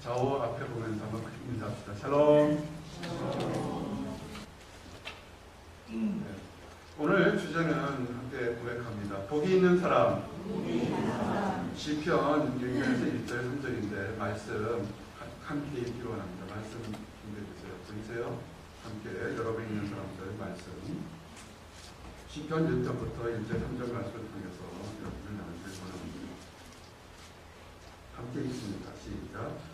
좌우 앞에 보면서 한번 인사합시다. 샬롬. 오늘 주제는 함께 고백합니다. 복이 있는 사람. 시편 1절에서 1절 3절인데 말씀 함께 읽기로 원합니다. 말씀 준비해주세요. 보이세요? 함께 여러분 있는 사람들 말씀 시편 1절부터 1절 3절 말씀을 통해서 여러분을 나누길 원합니다. 함께 읽습니다. 시작.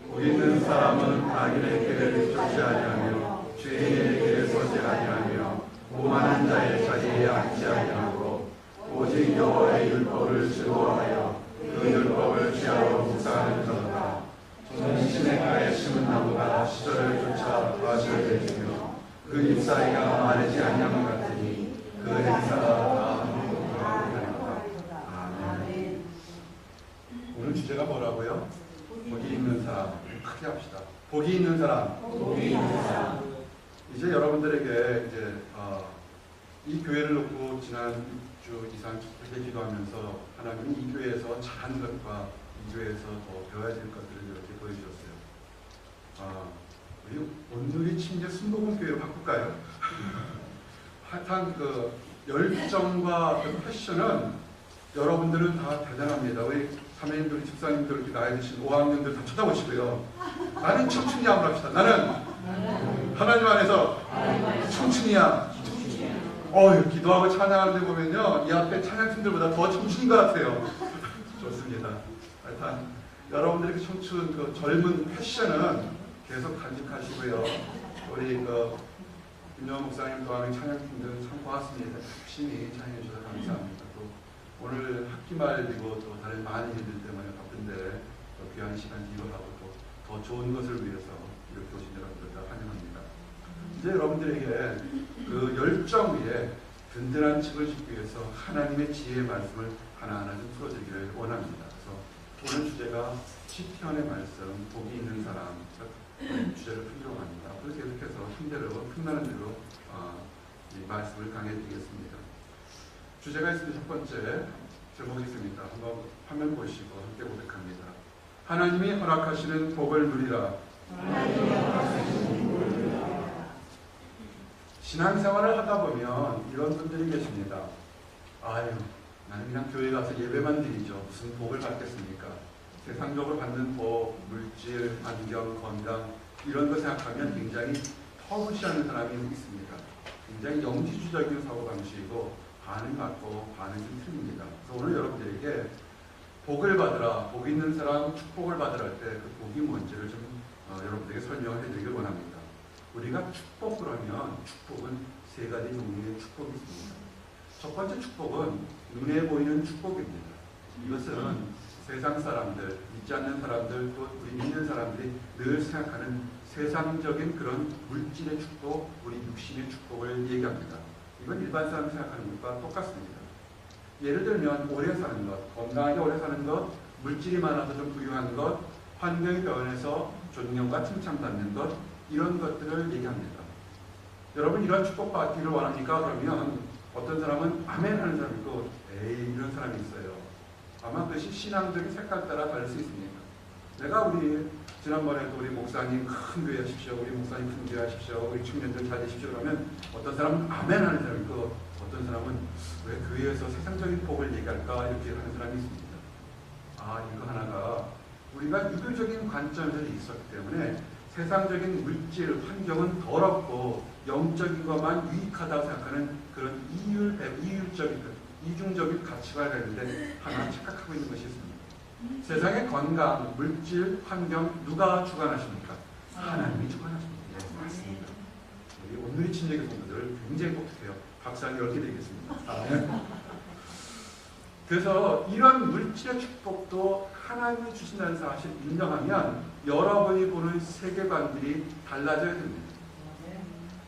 복이 있는 사람은 악인의 길을 쫓지 아니하며 죄인의 길에 서지 아니하며 오만한 자의 자리에 앉지 아니하고 오직 여호와의 율법을 즐거워하여 그 율법을 취하러 묵상하는 자로다. 저는 시냇가에 심은 나무가 시절을 쫓아 과실을 내주며 그 잎사귀가 마르지 아니함 같으니 그 행사가 다 행복하리로다. 아멘. 오늘 주제가 뭐라고요? 복이 있는 사람. 크게 합시다. 복이 있는 사람. 복이 있는 사람. 이제 여러분들에게 이제 이 교회를 놓고 지난 6주 이상 크게 기도하면서 하나님이 이 교회에서 잘하는 것과 이 교회에서 더 배워야 될 것들을 이렇게 보여주셨어요. 우리 오늘이 침제 순복음 교회로 바꿀까요? 하여튼 그 열정과 그 패션은 여러분들은 다 대단합니다. 우리 사모님들, 집사님들, 이렇게 나이 드신 5학년들 다 쳐다보시고요. 나는 청춘이야 한번 합시다. 나는 하나님 안에서 청춘이야. 기도하고 찬양하는 데 보면요, 이 앞에 찬양팀들보다 더 청춘인 것 같아요. 좋습니다. 하여튼 여러분들의 청춘, 그 젊은 패션은 계속 간직하시고요. 우리 김영호 목사님 또한 찬양팀들 참 고맙습니다. 열심히 찬양해 주셔서 감사합니다. 또 오늘 학기 말이고 또 다른 많은 일들 때문에 바쁜데 또 귀한 시간 이루하고 또 더 좋은 것을 위해서 이렇게 오신 여러분들 다 환영합니다. 이제 여러분들에게 그 열정 위에 든든한 집을 짓기 위해서 하나님의 지혜의 말씀을 하나하나 좀 풀어드리기를 원합니다. 그래서 오늘 주제가 시편의 말씀, 복이 있는 사람 주제를 풀기로 합니다. 그래서 계속해서 틈나는 대로 이 말씀을 강해드리겠습니다. 주제가 있습니다. 첫 번째 제목이 있습니다. 한번 화면 보시고 함께 고백합니다. 하나님이 허락하시는 복을 누리라. 신앙생활을 하다 보면 이런 분들이 계십니다. 나는 그냥 교회 가서 예배만 드리죠. 무슨 복을 받겠습니까? 세상적으로 받는 복, 물질, 환경, 건강 이런 거 생각하면 굉장히 터무시하는 사람이 있습니다. 굉장히 영지주적인 사고방식이고 반은 맞고 반은 좀 틀립니다. 그래서 오늘 여러분들에게 복을 받으라, 복 있는 사람 축복을 받으라 할 때 그 복이 뭔지를 좀 여러분들에게 설명을 해드리길 원합니다. 우리가 축복을 하면 축복은 세 가지 종류의 축복이 있습니다. 첫 번째 축복은 눈에 보이는 축복입니다. 이것은 세상 사람들, 믿지 않는 사람들, 또 우리 믿는 사람들이 늘 생각하는 세상적인 그런 물질의 축복, 우리 육신의 축복을 얘기합니다. 이건 일반 사람이 생각하는 것과 똑같습니다. 예를 들면 오래 사는 것, 건강하게 오래 사는 것, 물질이 많아서 좀 부유한 것, 환경이 변해서 존경과 칭찬받는 것, 이런 것들을 얘기합니다. 여러분 이런 축복 받기를 원합니까? 그러면 어떤 사람은 아멘 하는 사람이 있고 에이 이런 사람이 있어요. 아마 그것이 신앙적인 색깔 따라 다를 수 있습니다. 내가 우리 지난번에도 우리 목사님 큰 교회 하십시오. 우리 목사님 큰 교회 하십시오. 우리 청년들 잘 되십시오. 그러면 어떤 사람은 아멘 하는 사람이 있고 어떤 사람은 왜 교회에서 세상적인 복을 얘기할까 이렇게 하는 사람이 있습니다. 이거 하나가 우리가 유교적인 관점에서 있었기 때문에 세상적인 물질, 환경은 더럽고 영적인 것만 유익하다고 생각하는 그런 이율적인, 이중적인 가치관을 가지는데 하나 착각하고 있는 것이 있습니다. 세상의 건강, 물질, 환경 누가 주관하십니까? 하나님이 주관하십니다. 네, 맞습니다. 우리 오늘의 침례교 성도들 굉장히 똑똑해요. 박수 한 10개 드리겠습니다. 그래서 이런 물질의 축복도 하나님이 주신다는 사실을 인정하면 여러분이 보는 세계관들이 달라져야 됩니다.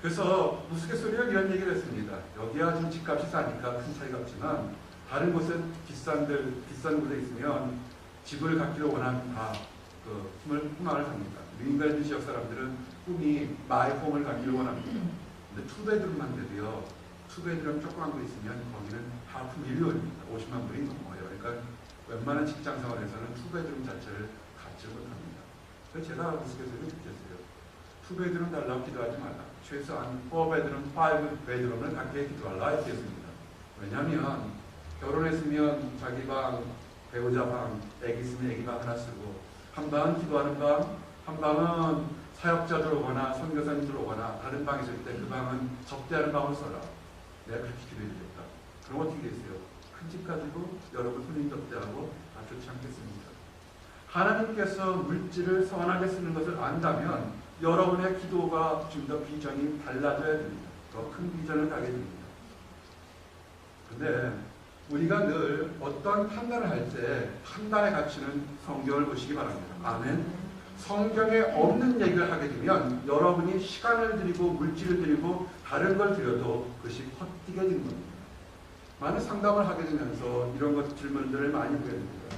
그래서 우스갯소리로 이런 얘기를 했습니다. 여기야 좀 집값이 싸니까 큰 차이가 없지만 다른 곳은 비싼 곳에 있으면 집을 갖기로 원하는 다 희망을 합니다. 뉴잉글랜드 지역 사람들은 꿈이 마이홈을 갖기를 원합니다. 근데 투베드룸만 돼도요. 투베드룸 조그만 거 있으면 거기는 하프 밀리언입니다. 50만 불이 넘어요. 그러니까 웬만한 직장 생활에서는 투베드룸 자체를 갖지 못합니다. 그래서 제가 우스갯소리를 느꼈어요. 2베드룸 달라고 기도하지 말라. 최소한 4베드룸, 5베드룸을 갖게 기도하라 이렇게 했습니다. 왜냐하면 결혼했으면 자기 방, 배우자 방, 애기 있으면 애기 방 하나 쓰고, 한 방은 기도하는 방, 한 방은 사역자들 오거나 선교사님들 오거나 다른 방에 있을 때 그 방은 접대하는 방으로 써라. 내가 그렇게 기도해드렸다. 그럼 어떻게 됐어요? 큰 집 가지고 여러분 손님 접대하고 다 좋지 않겠습니까? 하나님께서 물질을 선하게 쓰는 것을 안다면 여러분의 기도가 좀 더 비전이 달라져야 됩니다. 더 큰 비전을 가게 됩니다. 근데 우리가 늘 어떤 판단을 할 때 판단의 가치는 성경을 보시기 바랍니다. 아멘. 성경에 없는 얘기를 하게 되면 여러분이 시간을 들이고 물질을 들이고 다른 걸 들여도 그것이 헛되게 되는 겁니다. 많은 상담을 하게 되면서 이런 것 질문들을 많이 보게 됩니다.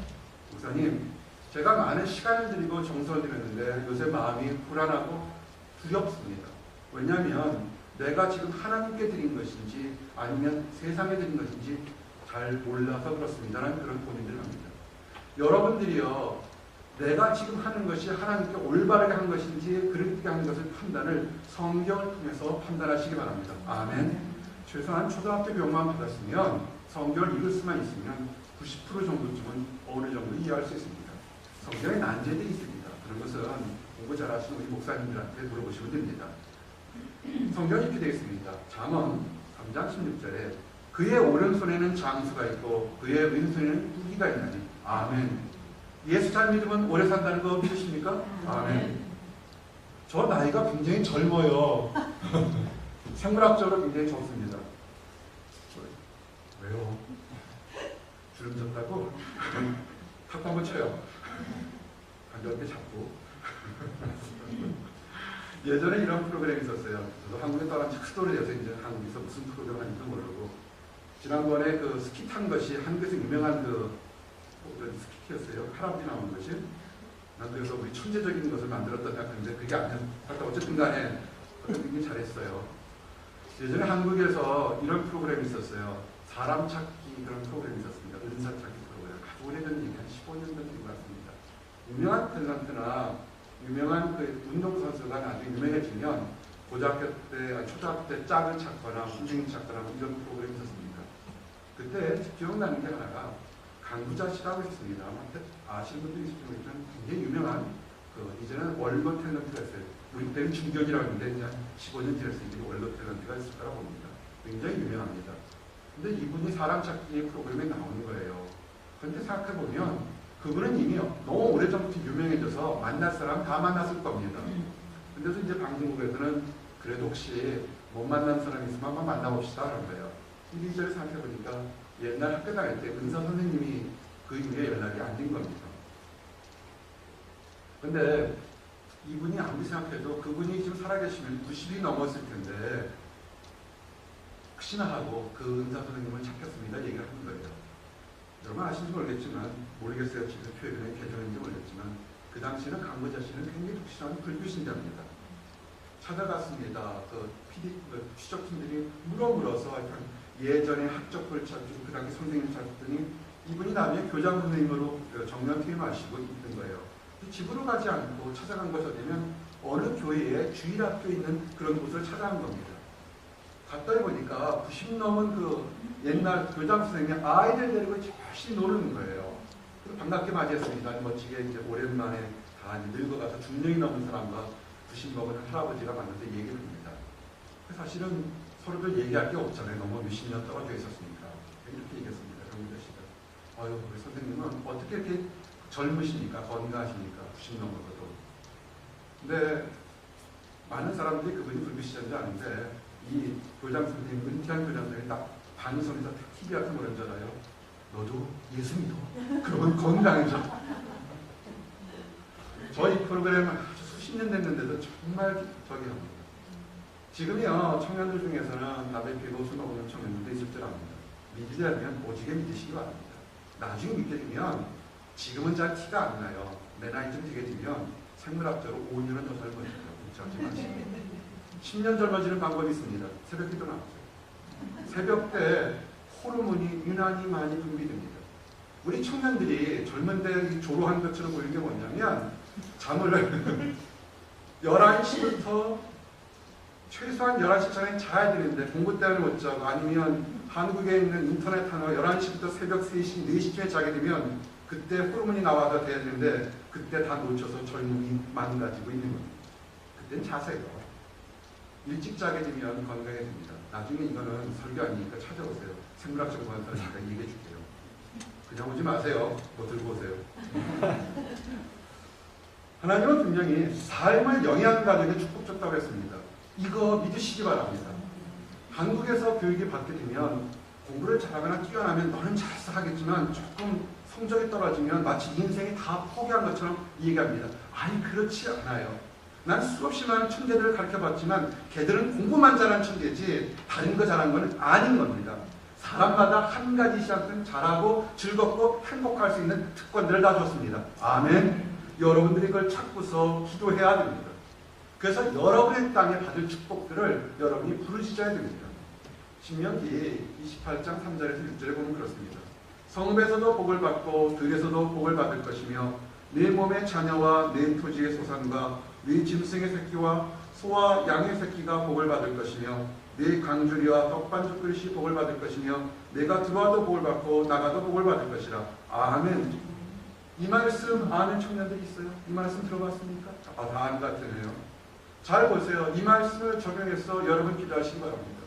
목사님, 제가 많은 시간을 들이고 정성을 들였는데 요새 마음이 불안하고 두렵습니다. 왜냐하면 내가 지금 하나님께 드린 것인지 아니면 세상에 드린 것인지 잘 몰라서 그렇습니다라는 그런 고민들을 합니다. 여러분들이요, 내가 지금 하는 것이 하나님께 올바르게 한 것인지 그렇게 하는 것을 판단을 성경을 통해서 판단하시기 바랍니다. 아멘. 최소한 초등학교 교육만 받았으면 성경을 읽을 수만 있으면 90% 정도쯤은 어느 정도 이해할 수 있습니다. 성경에 난제들이 있습니다. 그런 것은 공부 잘하시는 우리 목사님들한테 물어보시면 됩니다. 성경이 이렇게 되어 있습니다. 잠언 3장 16절에 그의 오른손에는 장수가 있고 그의 왼손에는 무기가 있나니. 아멘. 예수 잘 믿으면 오래 산다는 거 믿으십니까? 아멘. 저 나이가 굉장히 젊어요. 생물학적으로 굉장히 좋습니다. 왜요? 주름 졌다고? 탁 한번 쳐요. 가볍게 잡고. 예전에 이런 프로그램이 있었어요. 저도 한국에 떠난 지 크게 오래돼서 이제 한국에서 무슨 프로그램 하는지도 모르고. 지난번에 그 스키 탄 것이 한국에서 유명한 그 스키였어요. 할아버지 나오는 것이. 난 그래서 우리 천재적인 것을 만들었다 생각했는데 그게 아니야. 어쨌든 간에 굉장히 잘했어요. 예전에 한국에서 이런 프로그램이 있었어요. 사람 찾기 그런 프로그램이 있었습니다. 은사 찾기 프로그램. 아주 오래전 얘기, 한 15년 전 된 것 같습니다. 유명한 탤런트나 유명한 그 운동선수가 나중에 유명해지면 고등학교 때, 초등학교 때 짝을 찾거나 선생님 찾거나 이런 프로그램이 있었습니다. 그때 기억나는 게 하나가 강구자 씨라고 있었습니다. 아시는 분들이 있으면 굉장히 유명한 이제는 월드 탤런트가 있어요. 우리 때는 중견이라고 했는데 이제 15년 지났을 때 월드 탤런트가 있을 거라고 봅니다. 굉장히 유명합니다. 근데 이분이 사람 찾기 프로그램에 나오는 거예요. 그런데 생각해보면 그분은 이미 너무 오래전부터 유명해져서 만날 사람 다 만났을 겁니다. 근데도 이제 방송국에서는 그래도 혹시 못 만난 사람이 있으면 한번 만나봅시다 그런 거예요. 이리저리 생각해보니까 옛날 학교 다닐 때 은사 선생님이 그 이후에 연락이 안 된 겁니다. 근데 이분이 아무리 생각해도 그분이 지금 살아계시면 90이 넘었을 텐데 혹시나 하고 그 은사 선생님을 찾겠습니다 얘기를 하는 거예요. 여러분 아시는지 모르겠어요. 지금 표현의 개정인지 모르겠지만 그 당시에는 강구자 씨는 굉장히 독실한 불교신자입니다. 찾아갔습니다. 추적팀들이 물어서 예전에 학적을 찾고 그 당시 선생님을 찾았더니 이분이 나중에 교장 선생님으로 정년퇴임하시고 있는 거예요. 집으로 가지 않고 찾아간 것이 어디면 어느 교회에 주일학교 있는 그런 곳을 찾아간 겁니다. 갔더니 보니까 90 넘은 그 옛날 교장 선생님이 아이들 데리고 열심히 노는 거예요. 그래서 반갑게 맞이했습니다. 멋지게 이제 오랜만에 다 늙어가서 중년이 넘은 사람과 90 넘은 할아버지가 만나서 얘기를 합니다. 사실은 서로들 얘기할 게 없잖아요. 너무 몇십 년 떨어져 있었으니까. 이렇게 얘기했습니다. 강구자 씨가. 우리 선생님은 어떻게 이렇게 젊으시니까, 건강하시니까, 90 넘어서도. 근데 많은 사람들이 그분이 불교시자인지 아는데 이 교장 선생님, 은퇴한 교장 선생님이 딱 방송에서 TV 같은 거 그러잖아요. 너도 예수 믿어. 그러면 건강해져. 저희 프로그램 아주 수십 년 됐는데도 정말 저기 합니다. 지금이요, 청년들 중에서는 담배 피우고 술 먹는 청년들도 있을 줄 압니다. 믿으려면 오지게 믿으시기 바랍니다. 나중에 믿게 되면 지금은 잘 티가 안 나요. 내 나이쯤 되게 되면 생물학적으로 5년은 더 젊어져요. 걱정하지 마시고. 10년 젊어지는 방법이 있습니다. 새벽 기도 나오세요. 새벽 때 호르몬이 유난히 많이 분비됩니다. 우리 청년들이 젊은 때 조로한 것처럼 보이는 게 뭐냐면 잠을 11시부터 최소한 11시 전에 자야 되는데 공부 때문에 못 자고 아니면 한국에 있는 인터넷 하나 11시부터 새벽 3시, 4시쯤에 자게 되면 그때 호르몬이 나와서 돼야 되는데 그때 다 놓쳐서 젊음이 망가지고 있는 겁니다. 그땐 자세요. 일찍 자게 되면 건강해집니다. 나중에 이거는 설교 아니니까 찾아오세요. 생물학적 관사니까 얘기해 줄게요. 그냥 오지 마세요. 뭐 들고 오세요. 하나님은 분명히 삶을 영위하는 가정에 축복 줬다고 했습니다. 이거 믿으시기 바랍니다. 한국에서 교육이 받게 되면 공부를 잘하거나 뛰어나면 너는 잘해서 하겠지만 조금 성적이 떨어지면 마치 인생이 다 포기한 것처럼 얘기합니다. 아니 그렇지 않아요. 난 수없이 많은 천재들을 가르쳐봤지만 걔들은 공부만 잘한 천재지 다른 거 잘한 건 아닌 겁니다. 사람마다 한 가지 시작은 잘하고 즐겁고 행복할 수 있는 특권들을 다 줬습니다. 아멘. 여러분들이 그걸 찾고서 기도해야 됩니다. 그래서 여러분의 땅에 받을 축복들을 여러분이 부르짖어야 됩니다. 신명기 28장 3절에서 6절에 보면 그렇습니다. 성읍에서도 복을 받고 들에서도 복을 받을 것이며 내 몸의 자녀와 내 토지의 소산과 네 짐승의 새끼와 소와 양의 새끼가 복을 받을 것이며 네 강주리와 떡반죽 그릇이 복을 받을 것이며 내가 들어와도 복을 받고 나가도 복을 받을 것이라. 아멘. 이 말씀 아는 청년들이 있어요? 이 말씀 들어봤습니까? 다 아는 것 같으네요. 잘 보세요. 이 말씀을 적용해서 여러분 기도하시기 바랍니다.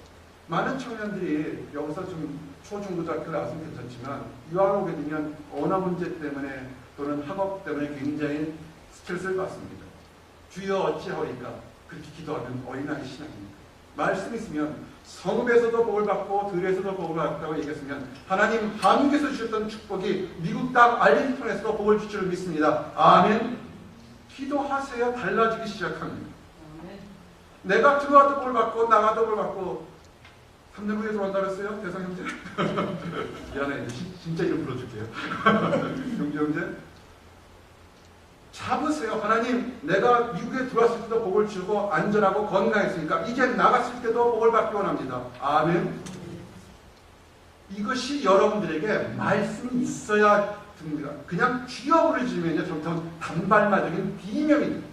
많은 청년들이 여기서 좀 초중고등학교 나왔으면 괜찮지만 유학 오게 되면 언어 문제 때문에 또는 학업 때문에 굉장히 스트레스를 받습니다. 주여 어찌하오리까? 그렇게 기도하면 어린아이 신앙입니다. 말씀 있으면 성읍에서도 복을 받고 들에서도 복을 받다고 얘기했으면 하나님 한국에서 주셨던 축복이 미국 땅 알링턴에서도 복을 주실 줄 믿습니다. 아멘. 기도하세요. 달라지기 시작합니다. 내가 들어와도 복을 받고 나가도 복을 받고 3년 후에 들어온다고 했어요? 대상 형제? 미안해. 진짜 이름 불러줄게요. 형제. 잡으세요. 하나님 내가 미국에 들어왔을 때도 복을 주고 안전하고 건강했으니까 이제 나갔을 때도 복을 받기 원합니다. 아멘. 이것이 여러분들에게 말씀이 있어야 됩니다. 그냥 주여 부르짖으면요 점점 단발마적인 비명이 됩니다.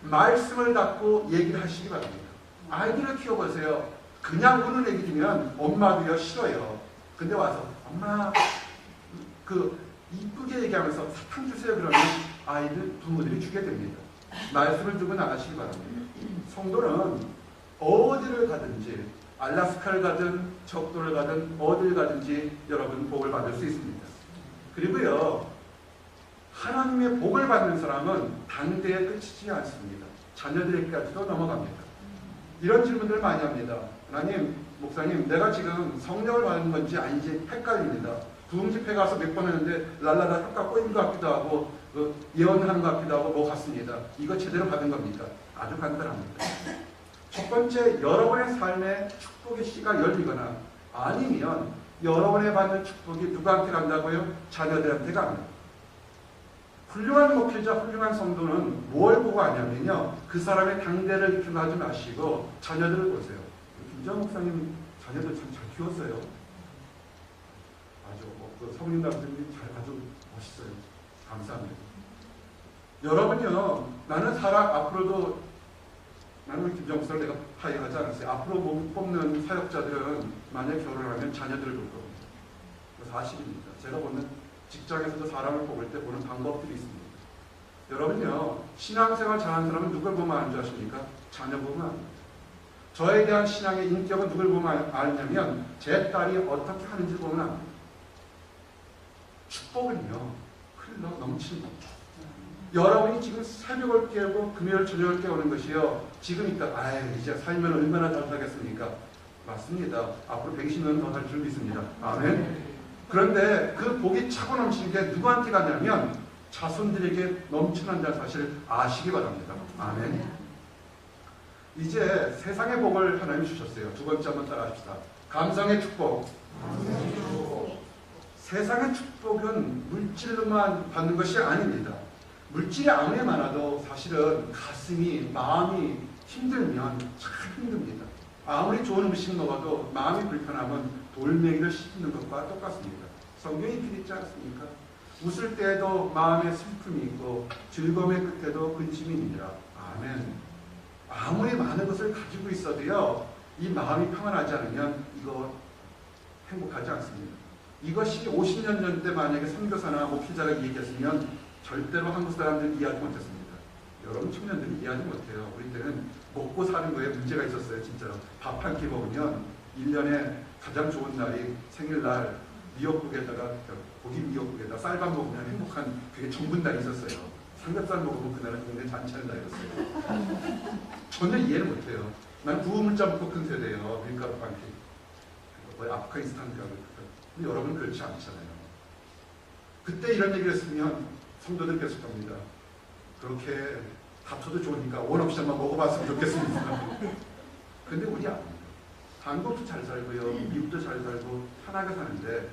말씀을 갖고 얘기를 하시기 바랍니다. 아이들을 키워보세요. 그냥 우는 애기들이면 엄마도요 싫어요. 근데 와서 엄마 이쁘게 얘기하면서 사탕 주세요 그러면 아이들 부모들이 주게 됩니다. 말씀을 두고 나가시기 바랍니다. 성도는 어디를 가든지 알라스카를 가든 적도를 가든 어디를 가든지 여러분 복을 받을 수 있습니다. 그리고요 하나님의 복을 받는 사람은 당대에 끝이지 않습니다. 자녀들에게까지도 넘어갑니다. 이런 질문들을 많이 합니다. 하나님, 목사님, 내가 지금 성령을 받은 건지 아닌지 헷갈립니다. 부흥집회 가서 몇 번 했는데 랄랄라 효과 꼬인 것 같기도 하고 예언하는 것 같기도 하고 뭐 같습니다. 이거 제대로 받은 겁니까? 아주 간단합니다. 첫 번째, 여러분의 삶에 축복의 씨가 열리거나 아니면 여러분의 받는 축복이 누구한테 간다고요? 자녀들한테 갑니다. 훌륭한 목회자, 훌륭한 성도는 뭘 보고 하냐면요. 그 사람의 당대를 비판하지 마시고 자녀들을 보세요. 김정 목사님 자녀들 참 잘 키웠어요. 아주 성인남들이 아주 멋있어요. 감사합니다. 여러분요. 나는 앞으로도 나는 우리 김정 목사를 내가 하이하지 않았어요. 앞으로 못 뽑는 사역자들은 만약 결혼하면 자녀들을 볼 겁니다. 사실입니다. 제가 보는 직장에서도 사람을 뽑을 때 보는 방법들이 있습니다. 여러분요, 신앙생활 잘하는 사람은 누굴 보면 아는 줄 아십니까? 자녀 보면 압니다. 저에 대한 신앙의 인격은 누굴 보면 아냐면 제 딸이 어떻게 하는지 보면 압니다. 축복은요, 흘러 넘치는 겁니다. 여러분이 지금 새벽을 깨우고 금요일 저녁을 깨우는 것이요, 지금 이제 살면 얼마나 잘 살겠습니까? 맞습니다. 앞으로 120년 더 살 줄 믿습니다. 아멘. 그런데 그 복이 차고 넘치는 게 누구한테 가냐면 자손들에게 넘쳐난다는 사실을 아시기 바랍니다. 아멘. 이제 세상의 복을 하나님 주셨어요. 두 번째 한번 따라 합시다. 감성의 축복. 세상의 축복은 물질로만 받는 것이 아닙니다. 물질이 아무리 많아도 사실은 가슴이, 마음이 힘들면 참 힘듭니다. 아무리 좋은 음식 먹어도 마음이 불편하면 돌멩이를 씹는 것과 똑같습니다. 성경이 그랬지 않습니까? 웃을 때에도 마음에 슬픔이 있고 즐거움의 끝에도 근심이 있느니라. 아멘. 아무리 많은 것을 가지고 있어도요, 이 마음이 평안하지 않으면 이거 행복하지 않습니다. 이것이 50년 전 때 만약에 선교사나 목회자가 얘기했으면 절대로 한국 사람들은 이해하지 못했습니다. 여러분 청년들이 이해하지 못해요. 우리 때는 먹고 사는 거에 문제가 있었어요. 진짜로 밥 한 끼 먹으면 1년에 가장 좋은 날이 생일날 미역국에다가 고기 미역국에다 쌀밥 먹으면 행복한 그게 전분날이 있었어요. 삼겹살 먹으면 그날은 굉장히 잔치하는 날이었어요. 전혀 이해를 못해요. 난 구우물자 먹고 큰 세대예요. 밀가루 빵케이크. 거의 아프가니스탄 가고. 근데 여러분은 그렇지 않잖아요. 그때 이런 얘기를 했으면 성도들 계속 합니다. 그렇게 다쳐도 좋으니까 원 없이 한번 먹어봤으면 좋겠습니다. 근데 우리 아닙니다. 한국도 잘 살고요, 미국도 잘 살고 편하게 사는데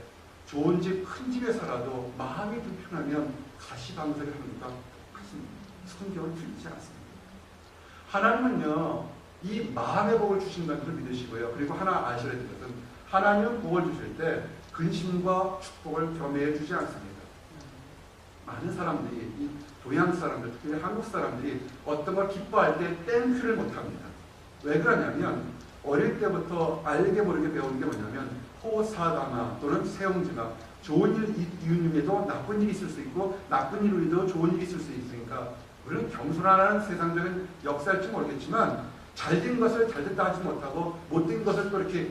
좋은 집, 큰 집에 살아도 마음이 불편하면 가시방석에 하니까 똑같습니다. 성경은 틀리지 않습니다. 하나님은요, 이 마음의 복을 주신다는 것을 믿으시고요. 그리고 하나 아셔야 될 것은 하나님은 복을 주실 때 근심과 축복을 겸해 주지 않습니다. 많은 사람들이, 이 동양 사람들, 특히 한국 사람들이 어떤 걸 기뻐할 때 땡큐를 못합니다. 왜 그러냐면 어릴 때부터 알게 모르게 배우는 게 뭐냐면 호사다마 또는 세용지마, 좋은 일 이유님에도 나쁜 일이 있을 수 있고 나쁜 일로 좋은 일이 있을 수 있으니까 우리는 겸손하는 세상적인 역사일지 모르겠지만 잘된 것을 잘됐다 하지 못하고 못된 것을 또 이렇게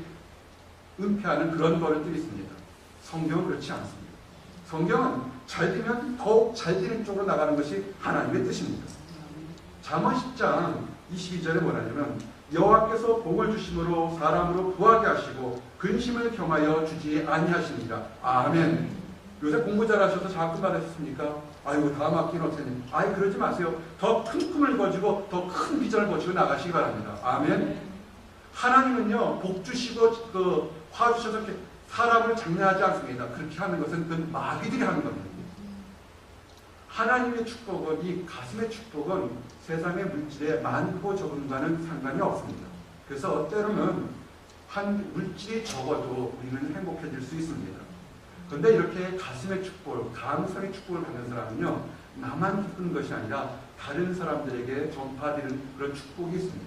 은폐하는 그런 버릇들이 있습니다. 성경은 그렇지 않습니다. 성경은 잘되면 더욱 잘되는 쪽으로 나가는 것이 하나님의 뜻입니다. 잠언 10장 22절에 뭐라냐면 여호와께서 복을 주심으로 사람으로 부하게 하시고 근심을 겸하여 주지 아니하십니다. 아멘. 요새 공부 잘하셔서 장학금 받으셨습니까? 아이고 다음 학기는 어쩌니? 아이 그러지 마세요. 더 큰 꿈을 가지고 더 큰 비전을 거치고 나가시기 바랍니다. 아멘. 하나님은요 복 주시고 화 주셔서 이렇게 사람을 장려하지 않습니다. 그렇게 하는 것은 그 마귀들이 하는 겁니다. 하나님의 축복은, 이 가슴의 축복은 세상의 물질에 많고 적음과는 상관이 없습니다. 그래서 때로는 한 물질이 적어도 우리는 행복해질 수 있습니다. 그런데 이렇게 가슴의 축복, 감성의 축복을 받는 사람은요, 나만 기쁜 것이 아니라 다른 사람들에게 전파되는 그런 축복이 있습니다.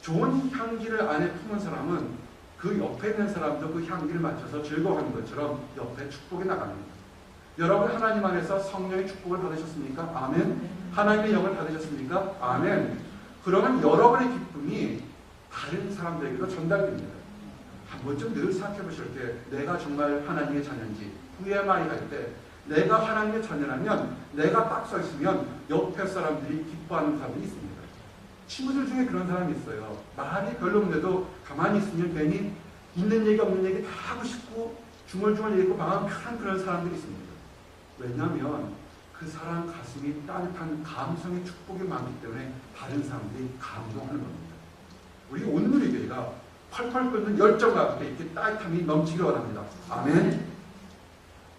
좋은 향기를 안에 품은 사람은 그 옆에 있는 사람도 그 향기를 맞춰서 즐거워하는 것처럼 옆에 축복이 나갑니다. 여러분 하나님 안에서 성령의 축복을 받으셨습니까? 아멘. 하나님의 영을 받으셨습니까? 아멘. 그러면 여러분의 기쁨이 다른 사람들에게도 전달됩니다. 한 번쯤 늘 생각해 보실 때 내가 정말 하나님의 자녀인지 후회 많이 할 때 내가 하나님의 자녀라면 내가 딱 서 있으면 옆에 사람들이 기뻐하는 사람이 있습니다. 친구들 중에 그런 사람이 있어요. 말이 별로 없는데도 가만히 있으면 괜히 있는 얘기 없는 얘기 다 하고 싶고 중얼중얼 얘기하고 마음 편한 그런 사람들이 있습니다. 왜냐하면 그 사람 가슴이 따뜻한 감성의 축복이 많기 때문에 다른 사람들이 감동하는 겁니다. 우리 온누리 교회가 펄펄 끓는 열정과 함께 이렇게 따뜻함이 넘치길 원합니다. 아멘.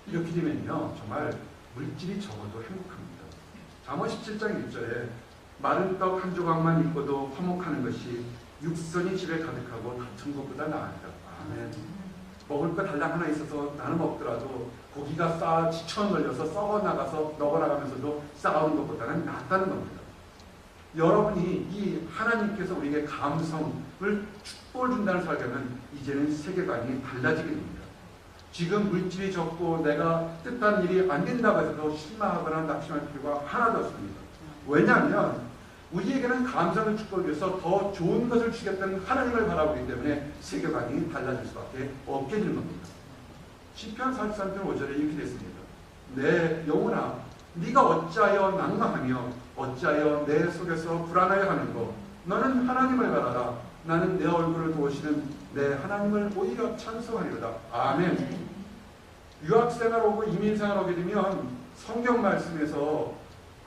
이렇게 되면요 정말 물질이 적어도 행복합니다. 잠언 17장 1절에 마른 떡 한 조각만 있고도 화목하는 것이 육선이 집에 가득하고 다툰 것보다 나으리라. 아멘. 먹을 거 달랑 하나 있어서 나는 없더라도 고기가 지천 걸려서 썩어나가서 먹어나가면서도 싸우는 것보다는 낫다는 겁니다. 여러분이 이 하나님께서 우리에게 감성을 축복을 준다는 사람은 이제는 세계관이 달라지게 됩니다. 지금 물질이 적고 내가 뜻한 일이 안 된다고 해서 실망하거나 낙심할 필요가 하나도 없습니다. 왜냐하면 우리에게는 감성을 축복을 위해서 더 좋은 것을 주겠다는 하나님을 바라보기 때문에 세계관이 달라질 수밖에 없게 되는 겁니다. 시편 43편 5절에 이렇게 됐습니다. 내 영혼아 네가 어찌하여 낭망하며 어찌하여 내 속에서 불안하여 하는고 너는 하나님을 바라라. 나는 내 얼굴을 보시는 내 하나님을 오히려 찬송하리로다. 아멘. 유학생활 오고 이민생활 오게 되면 성경 말씀에서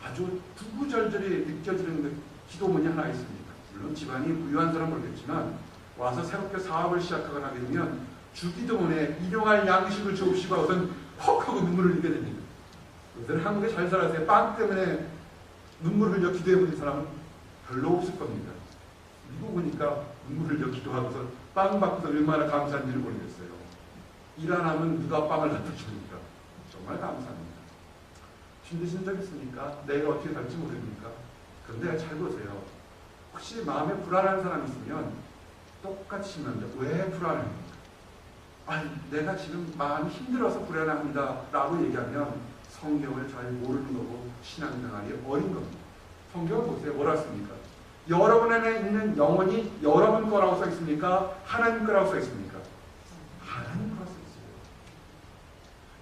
아주 구구절절히 느껴지는 그 기도문이 하나 있습니다. 물론 집안이 부유한 사람은 모르겠지만 와서 새롭게 사업을 시작하거나 하게 되면 주기도문에 일용할 양식을 주옵시고 우선 퍽 하고 눈물을 흘리게 됩니다. 요새는 한국에 잘 살아서 빵 때문에 눈물을 흘려 기도해보는 사람은 별로 없을 겁니다. 미국 오니까 눈물을 흘려 기도하고서 빵 받고서 얼마나 감사한지를 모르겠어요. 일 안 하면 누가 빵을 갖다 줍니까? 정말 감사합니다. 힘드신 적 있습니까? 내일 어떻게 될지 모릅니까? 그런데 잘 보세요. 혹시 마음에 불안한 사람 있으면 똑같이 질문합니다. 왜 불안합니까? 아니, 내가 지금 마음이 힘들어서 불안합니다 라고 얘기하면 성경을 잘 모르는 거고 신앙생활이 어린 겁니다. 성경을 보세요. 뭐라 씁니까? 여러분 안에 있는 영혼이 여러분 거라고 써 있습니까? 하나님 거라고 써 있습니까? 하나님 거라고 써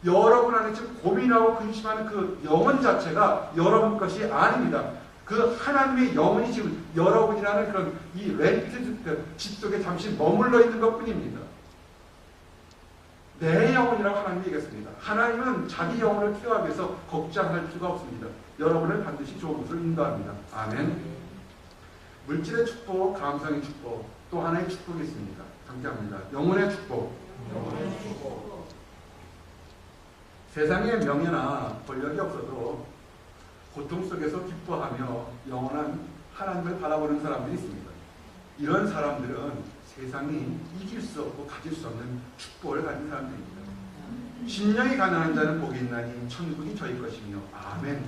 있어요. 여러분 안에 지금 고민하고 근심하는 그 영혼 자체가 여러분 것이 아닙니다. 그 하나님의 영혼이 지금 여러분이라는 그런 이 렌트 집 속에 잠시 머물러 있는 것 뿐입니다. 내 영혼이라고 하나님이 얘기했습니다. 하나님은 자기 영혼을 케어하기 위해서 걱정할 수가 없습니다. 여러분을 반드시 좋은 곳으로 인도합니다. 아멘. 물질의 축복, 감성의 축복, 또 하나의 축복이 있습니다. 함께합니다. 영혼의 축복. 영혼의 축복. 세상에 명예나 권력이 없어도 고통 속에서 기뻐하며 영원한 하나님을 바라보는 사람들이 있습니다. 이런 사람들은 세상이 이길 수 없고 가질 수 없는 축복을 가진 사람들입니다. 심령이 가난한 자는 복이 있나니 천국이 저희 것이며. 아멘.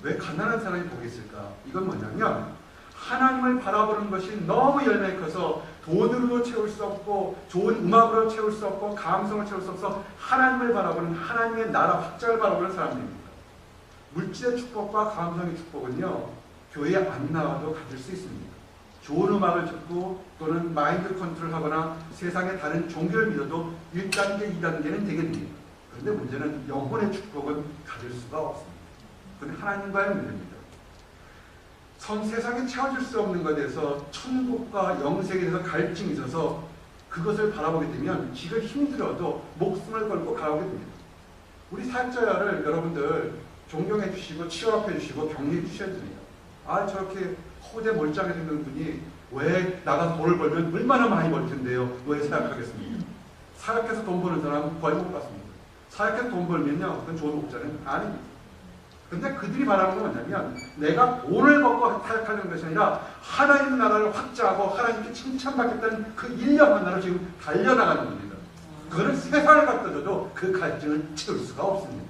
왜 가난한 사람이 복이 있을까? 이건 뭐냐면 하나님을 바라보는 것이 너무 열매가 커서 돈으로 채울 수 없고 좋은 음악으로 채울 수 없고 감성을 채울 수 없어 하나님을 바라보는 하나님의 나라 확장을 바라보는 사람들입니다. 물질의 축복과 감성의 축복은요, 교회에 안 나와도 가질 수 있습니다. 좋은 음악을 듣고 또는 마인드 컨트롤하거나 세상의 다른 종교를 믿어도 1단계, 2단계는 되게 됩니다. 그런데 문제는 영혼의 축복은 가질 수가 없습니다. 그건 하나님과의 문제입니다. 세상에 채워줄 수 없는 것에 대해서 천국과 영생에 대해서 갈증이 있어서 그것을 바라보게 되면 지금 힘들어도 목숨을 걸고 가오게 됩니다. 우리 사역자를 여러분들 존경해 주시고 치열해 주시고 격려해 주셔야 됩니다. 아, 저렇게 호대 멀쩡하게 생긴 분이 왜 나가서 돈을 벌면 얼마나 많이 벌 텐데요. 왜 사역하겠습니까? 사역해서 돈 버는 사람은 거의 못 봤습니다. 사역해서 돈 벌면요, 그건 좋은 목자는 아닙니다. 근데 그들이 말하는 건 뭐냐면 내가 돈을 벌고 사역하는 것이 아니라 하나님 나라를 확장하고 하나님께 칭찬받겠다는 그 일념 하나로 지금 달려나가는 겁니다. 그거는 세상을 갖다 줘도 그 갈증을 채울 수가 없습니다.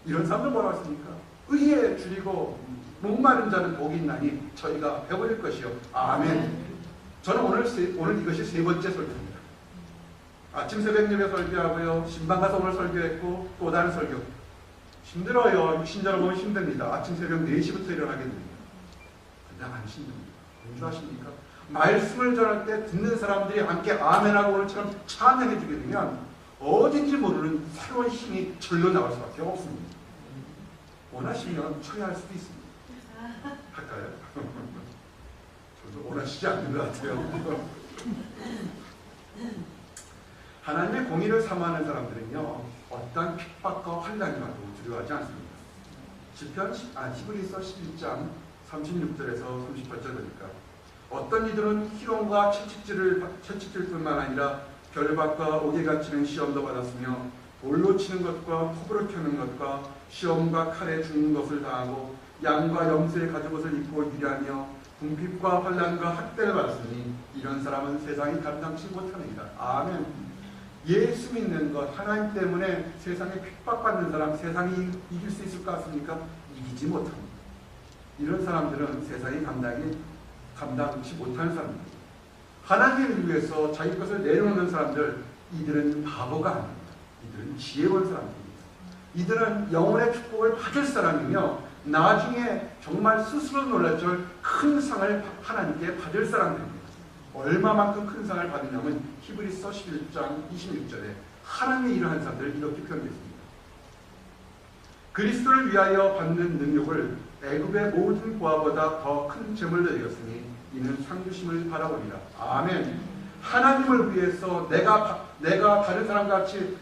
이런 사람들 뭐라고 했습니까? 의에 줄이고 목마른 자는 복이 있나니 저희가 배부릴 것이요. 아멘. 저는 오늘 이것이 세 번째 설교입니다. 아침 새벽 예배 설교하고요, 신방 가서 오늘 설교했고 또 다른 설교. 힘들어요. 육신자로 보면 힘듭니다. 아침 새벽 4시부터 일어나게 됩니다. 근데 안 힘듭니다. 왠지 아십니까? 말씀을 전할 때 듣는 사람들이 함께 아멘하고 오늘처럼 찬양해 주게 되면 어딘지 모르는 새로운 힘이 절로 나올 수밖에 없습니다. 원하시면 초회할 수도 있습니다. 할까요? 저도 원하시지 않는 것 같아요. 하나님의 공의를 사모하는 사람들은요, 어떤 핍박과 환난이 와도 두려워하지 않습니다. 히브리서 11장 36절에서 38절 보니까 어떤 이들은 희롱과 채찍질 뿐만 아니라 결박과 옥에 갇히는 시험도 받았으며 돌로 치는 것과 톱으로 켜는 것과 시험과 칼에 죽는 것을 당하고 양과 염소의 가죽옷을 입고 유리하며 궁핍과 환난과 학대를 받았으니 이런 사람은 세상이 감당치 못합니다. 아멘. 예수 믿는 것, 하나님 때문에 세상에 핍박받는 사람, 세상이 이길 수 있을 것 같습니까? 이기지 못합니다. 이런 사람들은 세상이 감당치 못하는 사람입니다. 하나님을 위해서 자기 것을 내려놓는 사람들, 이들은 바보가 아닙니다. 이들은 지혜로운 사람들입니다. 이들은 영혼의 축복을 받을 사람이며 나중에 정말 스스로 놀랄 줄 큰 상을 하나님께 받을 사람들입니다. 얼마만큼 큰 상을 받으냐면 히브리서 11장 26절에 하나님의 일을 한 사람들을 이렇게 표현했습니다. 그리스도를 위하여 받는 능력을 애굽의 모든 보화보다 더 큰 재물로 여겼으니 이는 상주심을 바라보리라. 아멘. 하나님을 위해서 내가 다른 사람과 같이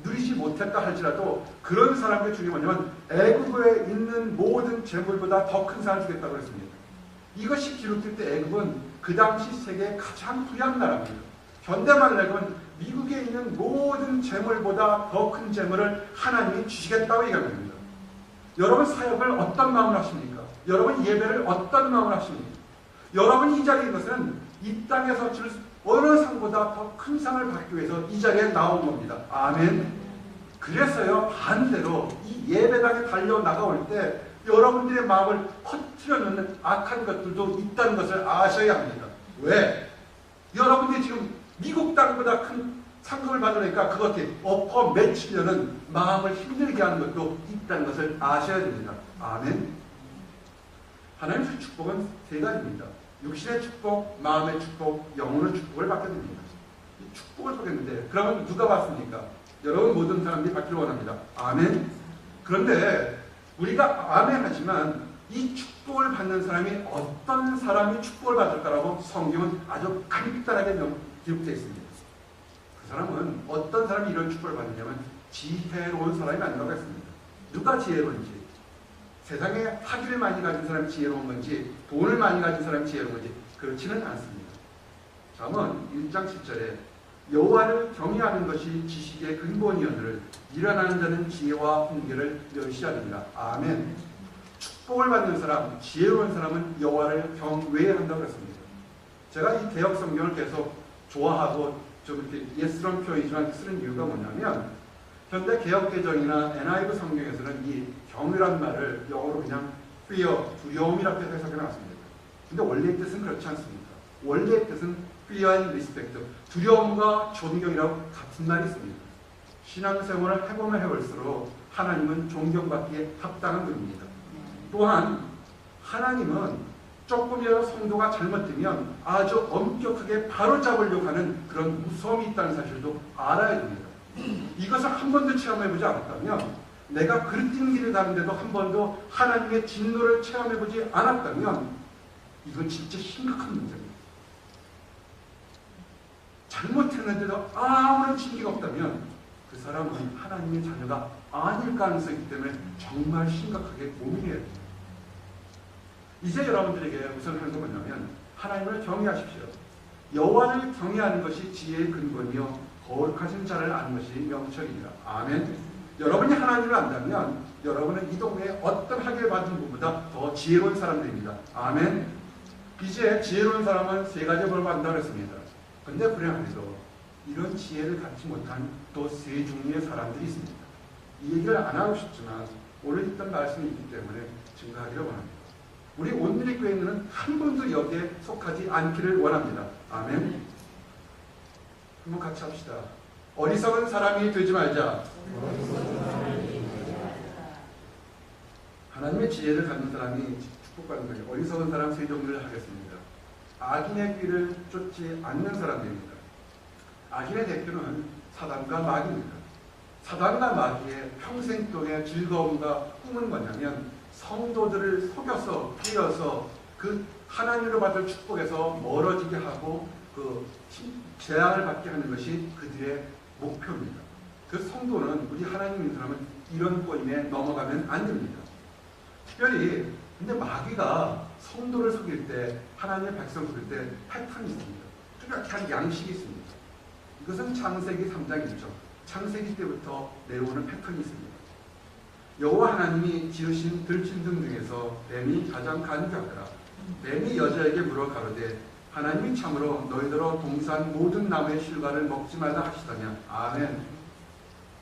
누리지 못했다 할지라도 그런 사람의 중에 뭐냐면 애굽에 있는 모든 재물보다 더 큰 상을 주겠다고 했습니다. 이것이 기록될 때 애굽은 그 당시 세계의 가장 부유한 나라입니다. 현대말 애굽은 미국에 있는 모든 재물보다 더 큰 재물을 하나님이 주시겠다고 얘기합니다. 여러분 사역을 어떤 마음으로 하십니까? 여러분 예배를 어떤 마음으로 하십니까? 여러분이 이 자리에 있는 것은 이 땅에서 어느 상보다 더 큰 상을 받기 위해서 이 자리에 나온 겁니다. 아멘. 그래서요, 반대로 이 예배당에 달려 나가올 때 여러분들의 마음을 퍼뜨려 놓는 악한 것들도 있다는 것을 아셔야 합니다. 왜? 여러분들이 지금 미국 땅보다 큰 상급을 받으니까 그것에 엎어 맺히려는 마음을 힘들게 하는 것도 있다는 것을 아셔야 됩니다. 아멘. 하나님의 축복은 세 가지입니다. 육신의 축복, 마음의 축복, 영혼의 축복을 받게 됩니다. 이 축복을 받겠는데 그러면 누가 받습니까? 여러분 모든 사람들이 받기를 원합니다. 아멘. 그런데 우리가 아멘 하지만 이 축복을 받는 사람이 어떤 사람이 축복을 받을까라고 성경은 아주 간단하게 기록되어 있습니다. 그 사람은 어떤 사람이 이런 축복을 받느냐면 지혜로운 사람이 아니라고 했습니다. 누가 지혜로운지, 세상에 학위를 많이 가진 사람이 지혜로운 건지, 돈을 많이 가진 사람이 지혜로운 건지 그렇지는 않습니다. 잠언 1장 10절에 여호와를 경외하는 것이 지식의 근본이오늘 일어나는 자는 지혜와 훈계를 멸시하느니라. 아멘. 축복을 받는 사람, 지혜로운 사람은 여호와를 경외한다고 했습니다. 제가 이 개역 성경을 계속 좋아하고 좀 이렇게 예스러운 표현이지만 쓰는 이유가 뭐냐면 현대 개역 개정이나 NIV 성경에서는 이 경외란 말을 영어로 그냥 fear, 두려움이라고 해석해 놨습니다. 근데 원래의 뜻은 그렇지 않습니다. 원래의 뜻은 fear and respect, 두려움과 존경이라고 같은 말이 있습니다. 신앙생활을 해보면 해볼수록 하나님은 존경받기에 합당한 분입니다. 또한 하나님은 조금이라도 성도가 잘못되면 아주 엄격하게 바로잡으려고 하는 그런 무서움이 있다는 사실도 알아야 됩니다. 이것을 한 번도 체험해보지 않았다면, 내가 그릇된 길을 가는데도 한 번도 하나님의 진노를 체험해보지 않았다면 이건 진짜 심각한 문제입니다. 잘못했는데도 아무런 징계가 없다면 그 사람은 하나님의 자녀가 아닐 가능성이 있기 때문에 정말 심각하게 고민해야 됩니다. 이제 여러분들에게 우선 하는 건 뭐냐면 하나님을 경외하십시오. 여호와를 경외하는 것이 지혜의 근본이요 거룩하신 자를 아는 것이 명철입니다. 아멘. 여러분이 하나님을 안다면 여러분은 이 동네에 어떤 학위를 받은 분보다 더 지혜로운 사람들입니다. 아멘. 이제 지혜로운 사람은 세 가지 벌을 받는다고 했습니다. 근데 불행하게도 이런 지혜를 갖지 못한 또 세 종류의 사람들이 있습니다. 이 얘기를 안 하고 싶지만 오늘 읽던 말씀이 있기 때문에 증거하기를 원합니다. 우리 온누리 교회는 한 번도 여기에 속하지 않기를 원합니다. 아멘. 한번 같이 합시다. 어리석은 사람이 되지 말자. 하나님의 지혜를 갖는 사람이 축복받는 거예요. 어리석은 사람 세 종류를 하겠습니다. 악인의 길을 쫓지 않는 사람들입니다. 악인의 대표는 사단과 마귀입니다. 사단과 마귀의 평생 동의 즐거움과 꿈은 뭐냐면 성도들을 속여서 끼어서 그 하나님으로 받을 축복에서 멀어지게 하고 그 재앙을 받게 하는 것이 그들의 목표입니다. 그 성도는, 우리 하나님 믿는 사람은 이런 꼬임에 넘어가면 안 됩니다. 특별히 근데 마귀가 성도를 속일 때, 하나님의 백성을 속일 때 패턴이 있습니다. 뚜렷한 양식이 있습니다. 이것은 창세기 3장이죠. 창세기 때부터 내려오는 패턴이 있습니다. 여호와 하나님이 지으신 들짐승 중에서 뱀이 가장 간교하더라. 뱀이 여자에게 물어 가로되 하나님이 참으로 너희더러 동산 모든 나무의 실과를 먹지 말라 하시더냐. 아멘.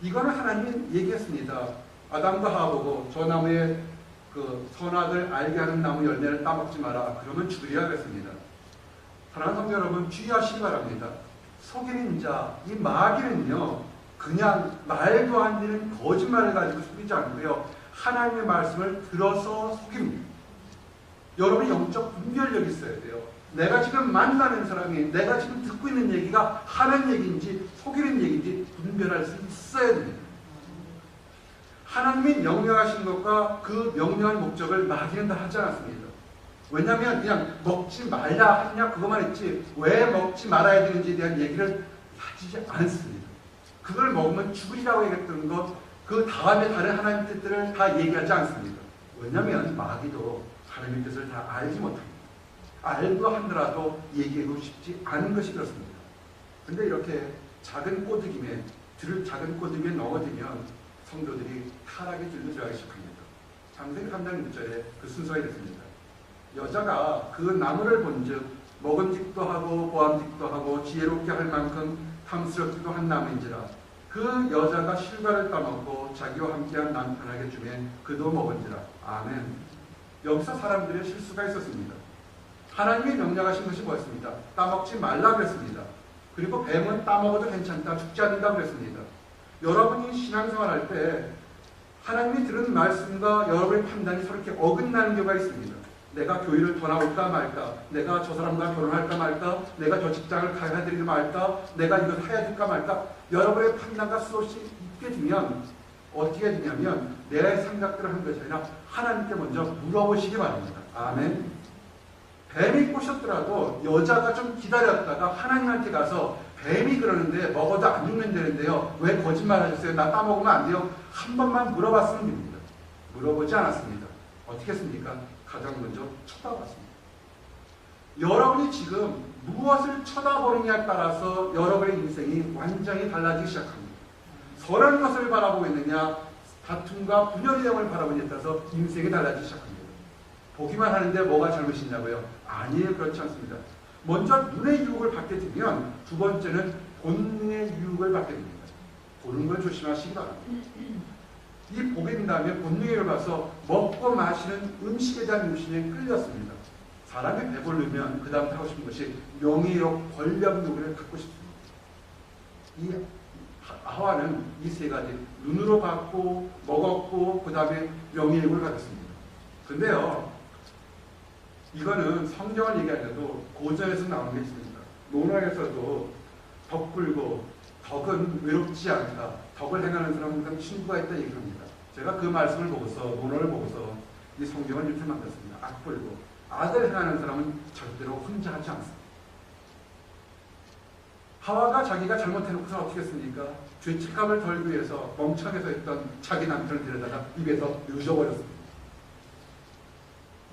이거는 하나님이 얘기했습니다. 아담과 하와보고 저 나무의 그 선악을 알게 하는 나무 열매를 따먹지 마라. 그러면 죽으리라 그랬습니다. 사랑하는 성도 여러분, 주의하시기 바랍니다. 속이는 자, 이 마귀는요, 그냥 말도 안 되는 거짓말을 가지고 속이지 않고요, 하나님의 말씀을 들어서 속입니다. 여러분이 영적 분별력이 있어야 돼요. 내가 지금 만나는 사람이, 내가 지금 듣고 있는 얘기가 하는 얘기인지 속이는 얘기인지 분별할 수 있어야 됩니다. 하나님이 명령하신 것과 그 명령한 목적을 마귀는 다 하지 않았습니다. 왜냐하면 그냥 먹지 말라 하냐 그것만 했지 왜 먹지 말아야 되는지에 대한 얘기를 하지 않습니다. 그걸 먹으면 죽으리라고 얘기했던 것, 그 다음에 다른 하나님 뜻들을 다 얘기하지 않습니다. 왜냐하면 마귀도 하나님의 뜻을 다 알지 못합니다. 알고 하더라도 얘기하고 싶지 않은 것이 그렇습니다. 근데 이렇게 작은 꼬드김에 넣어지면 성도들이 타락의 길로 들어가기 시작합니다. 창세기 3장 6절에 그 순서가 이렇습니다. 여자가 그 나무를 본즉 먹음직도 하고 보암직도 하고 지혜롭게 할 만큼 탐스럽기도 한 나무인지라 그 여자가 실과를 따먹고 자기와 함께한 남편에게 주면 그도 먹은지라. 아멘. 여기서 사람들의 실수가 있었습니다. 하나님이 명령하신 것이 뭐였습니다? 따먹지 말라 그랬습니다. 그리고 뱀은 따먹어도 괜찮다, 죽지 않는다 그랬습니다. 여러분이 신앙생활 할 때 하나님이 들은 말씀과 여러분의 판단이 서로 이렇게 어긋나는 경우가 있습니다. 내가 교회를 더 나올까 말까, 내가 저 사람과 결혼할까 말까, 내가 저 직장을 가야 되는가 말까, 내가 이것을 해야 될까 말까, 여러분의 판단과 수없이 있게 되면 어떻게 되냐면 내 생각대로 한 것이 아니라 하나님께 먼저 물어보시기 바랍니다. 아멘. 뱀이 꼬셨더라도 여자가 좀 기다렸다가 하나님한테 가서 뱀이 그러는데 먹어도 안 죽는다는데요, 왜 거짓말 하셨어요? 나 따먹으면 안 돼요? 한 번만 물어봤으면 됩니다. 물어보지 않았습니다. 어떻게 했습니까? 가장 먼저 쳐다봤습니다. 여러분이 지금 무엇을 쳐다보느냐에 따라서 여러분의 인생이 완전히 달라지기 시작합니다. 선한 것을 바라보고 있느냐, 다툼과 분열의 영을 바라보느냐에 따라서 인생이 달라지기 시작합니다. 보기만 하는데 뭐가 잘못이냐고요? 아니에요. 그렇지 않습니다. 먼저 눈의 유혹을 받게 되면 두 번째는 본능의 유혹을 받게 됩니다. 보는 걸 조심하시기 바랍니다. 이 보게 된 다음에 본능에 가서 먹고 마시는 음식에 대한 욕심에 끌렸습니다. 사람이 배부르면 그 다음 하고 싶은 것이 명예욕, 권력욕을 갖고 싶습니다. 이 하와는 이 세 가지, 눈으로 봤고 먹었고 그 다음에 명예욕을 가졌습니다. 근데요, 이거는 성경을 얘기하려도 고전에서 나오는 게 있습니다. 논어에서도 덕 불고 덕은 외롭지 않다, 덕을 행하는 사람은 항상 친구가 있다 얘기합니다. 제가 그 말씀을 보고서, 논어를 보고서 이 성경을 이렇게 만들었습니다. 악 불고 악을 행하는 사람은 절대로 혼자 하지 않습니다. 하와가 자기가 잘못해놓고서 어떻게 했습니까? 죄책감을 덜기 위해서 멍청해서 있던 자기 남편을 데려다가 입에서 유져버렸습니다.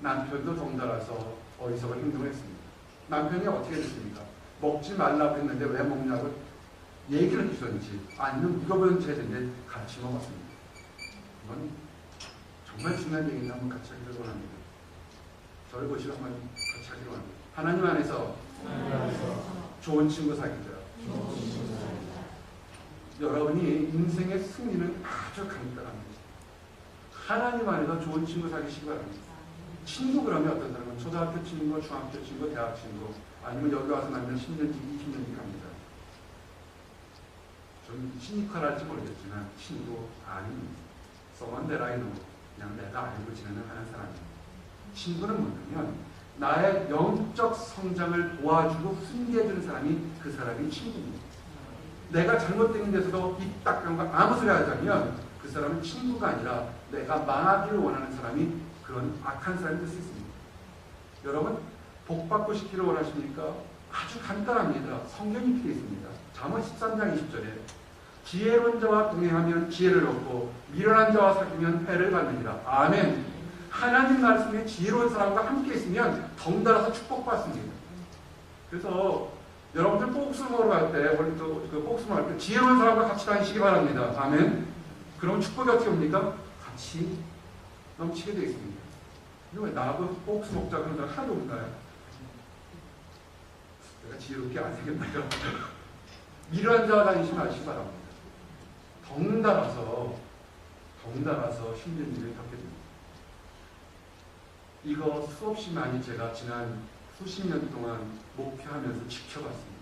남편도 덩달아서 어리석은 행동을 했습니다. 남편이 어떻게 됐습니까? 먹지 말라고 했는데 왜 먹냐고 얘기를 해주든지 아니면 물어보든지 했는데 같이 먹었습니다. 이건 정말 중요한 얘기인데 한번 같이 하기를 원합니다. 저를 보시고 한번 같이 하기를 원합니다. 하나님 안에서 좋은 친구 사귀자. 여러분이 인생의 승리는 아주 간단합니다. 하나님 안에서 좋은 친구 사귀시기 바랍니다. 친구 그러면 어떤 사람은 초등학교 친구, 중학교 친구, 대학 친구, 아니면 여기 와서 만난 10년 뒤, 20년 뒤 갑니다. 좀 시니컬할지 모르겠지만 친구 아닙니다. 써만데라이노, 그냥 내가 알고 지내는 하는 사람입니다. 친구는 뭐냐면 나의 영적 성장을 도와주고 훈계해주는 사람이 그 사람이 친구입니다. 내가 잘못된 데서도 입 닦는 아무 소리 하자면 그 사람은 친구가 아니라 내가 망하기를 원하는 사람이 그런 악한 사람이 될 수 있습니다. 여러분, 복 받고 싶기를 원하십니까? 아주 간단합니다. 성경이 필요해 있습니다. 잠언 13장 20절에 지혜로운 자와 동행하면 지혜를 얻고 미련한 자와 사귀면 해를 받느니라. 아멘. 하나님 말씀에 지혜로운 사람과 함께 있으면 덩달아서 축복받습니다. 그래서 여러분들 복수 먹으러 갈 때, 원래 또 그 복수 먹을 때 지혜로운 사람과 같이 다니시기 바랍니다. 아멘. 그럼 축복이 어떻게 옵니까? 같이 넘치게 되어 있습니다. 이거 왜 나하고 복수 먹자 그런 사람 하나도 없나요? 내가 지혜롭게 안 되겠나요? 미련한 자와 다니시 마시기 바랍니다. 덩달아서 힘든 일을 겪게 됩니다. 이거 수없이 많이 제가 지난 수십 년 동안 목표하면서 지켜봤습니다.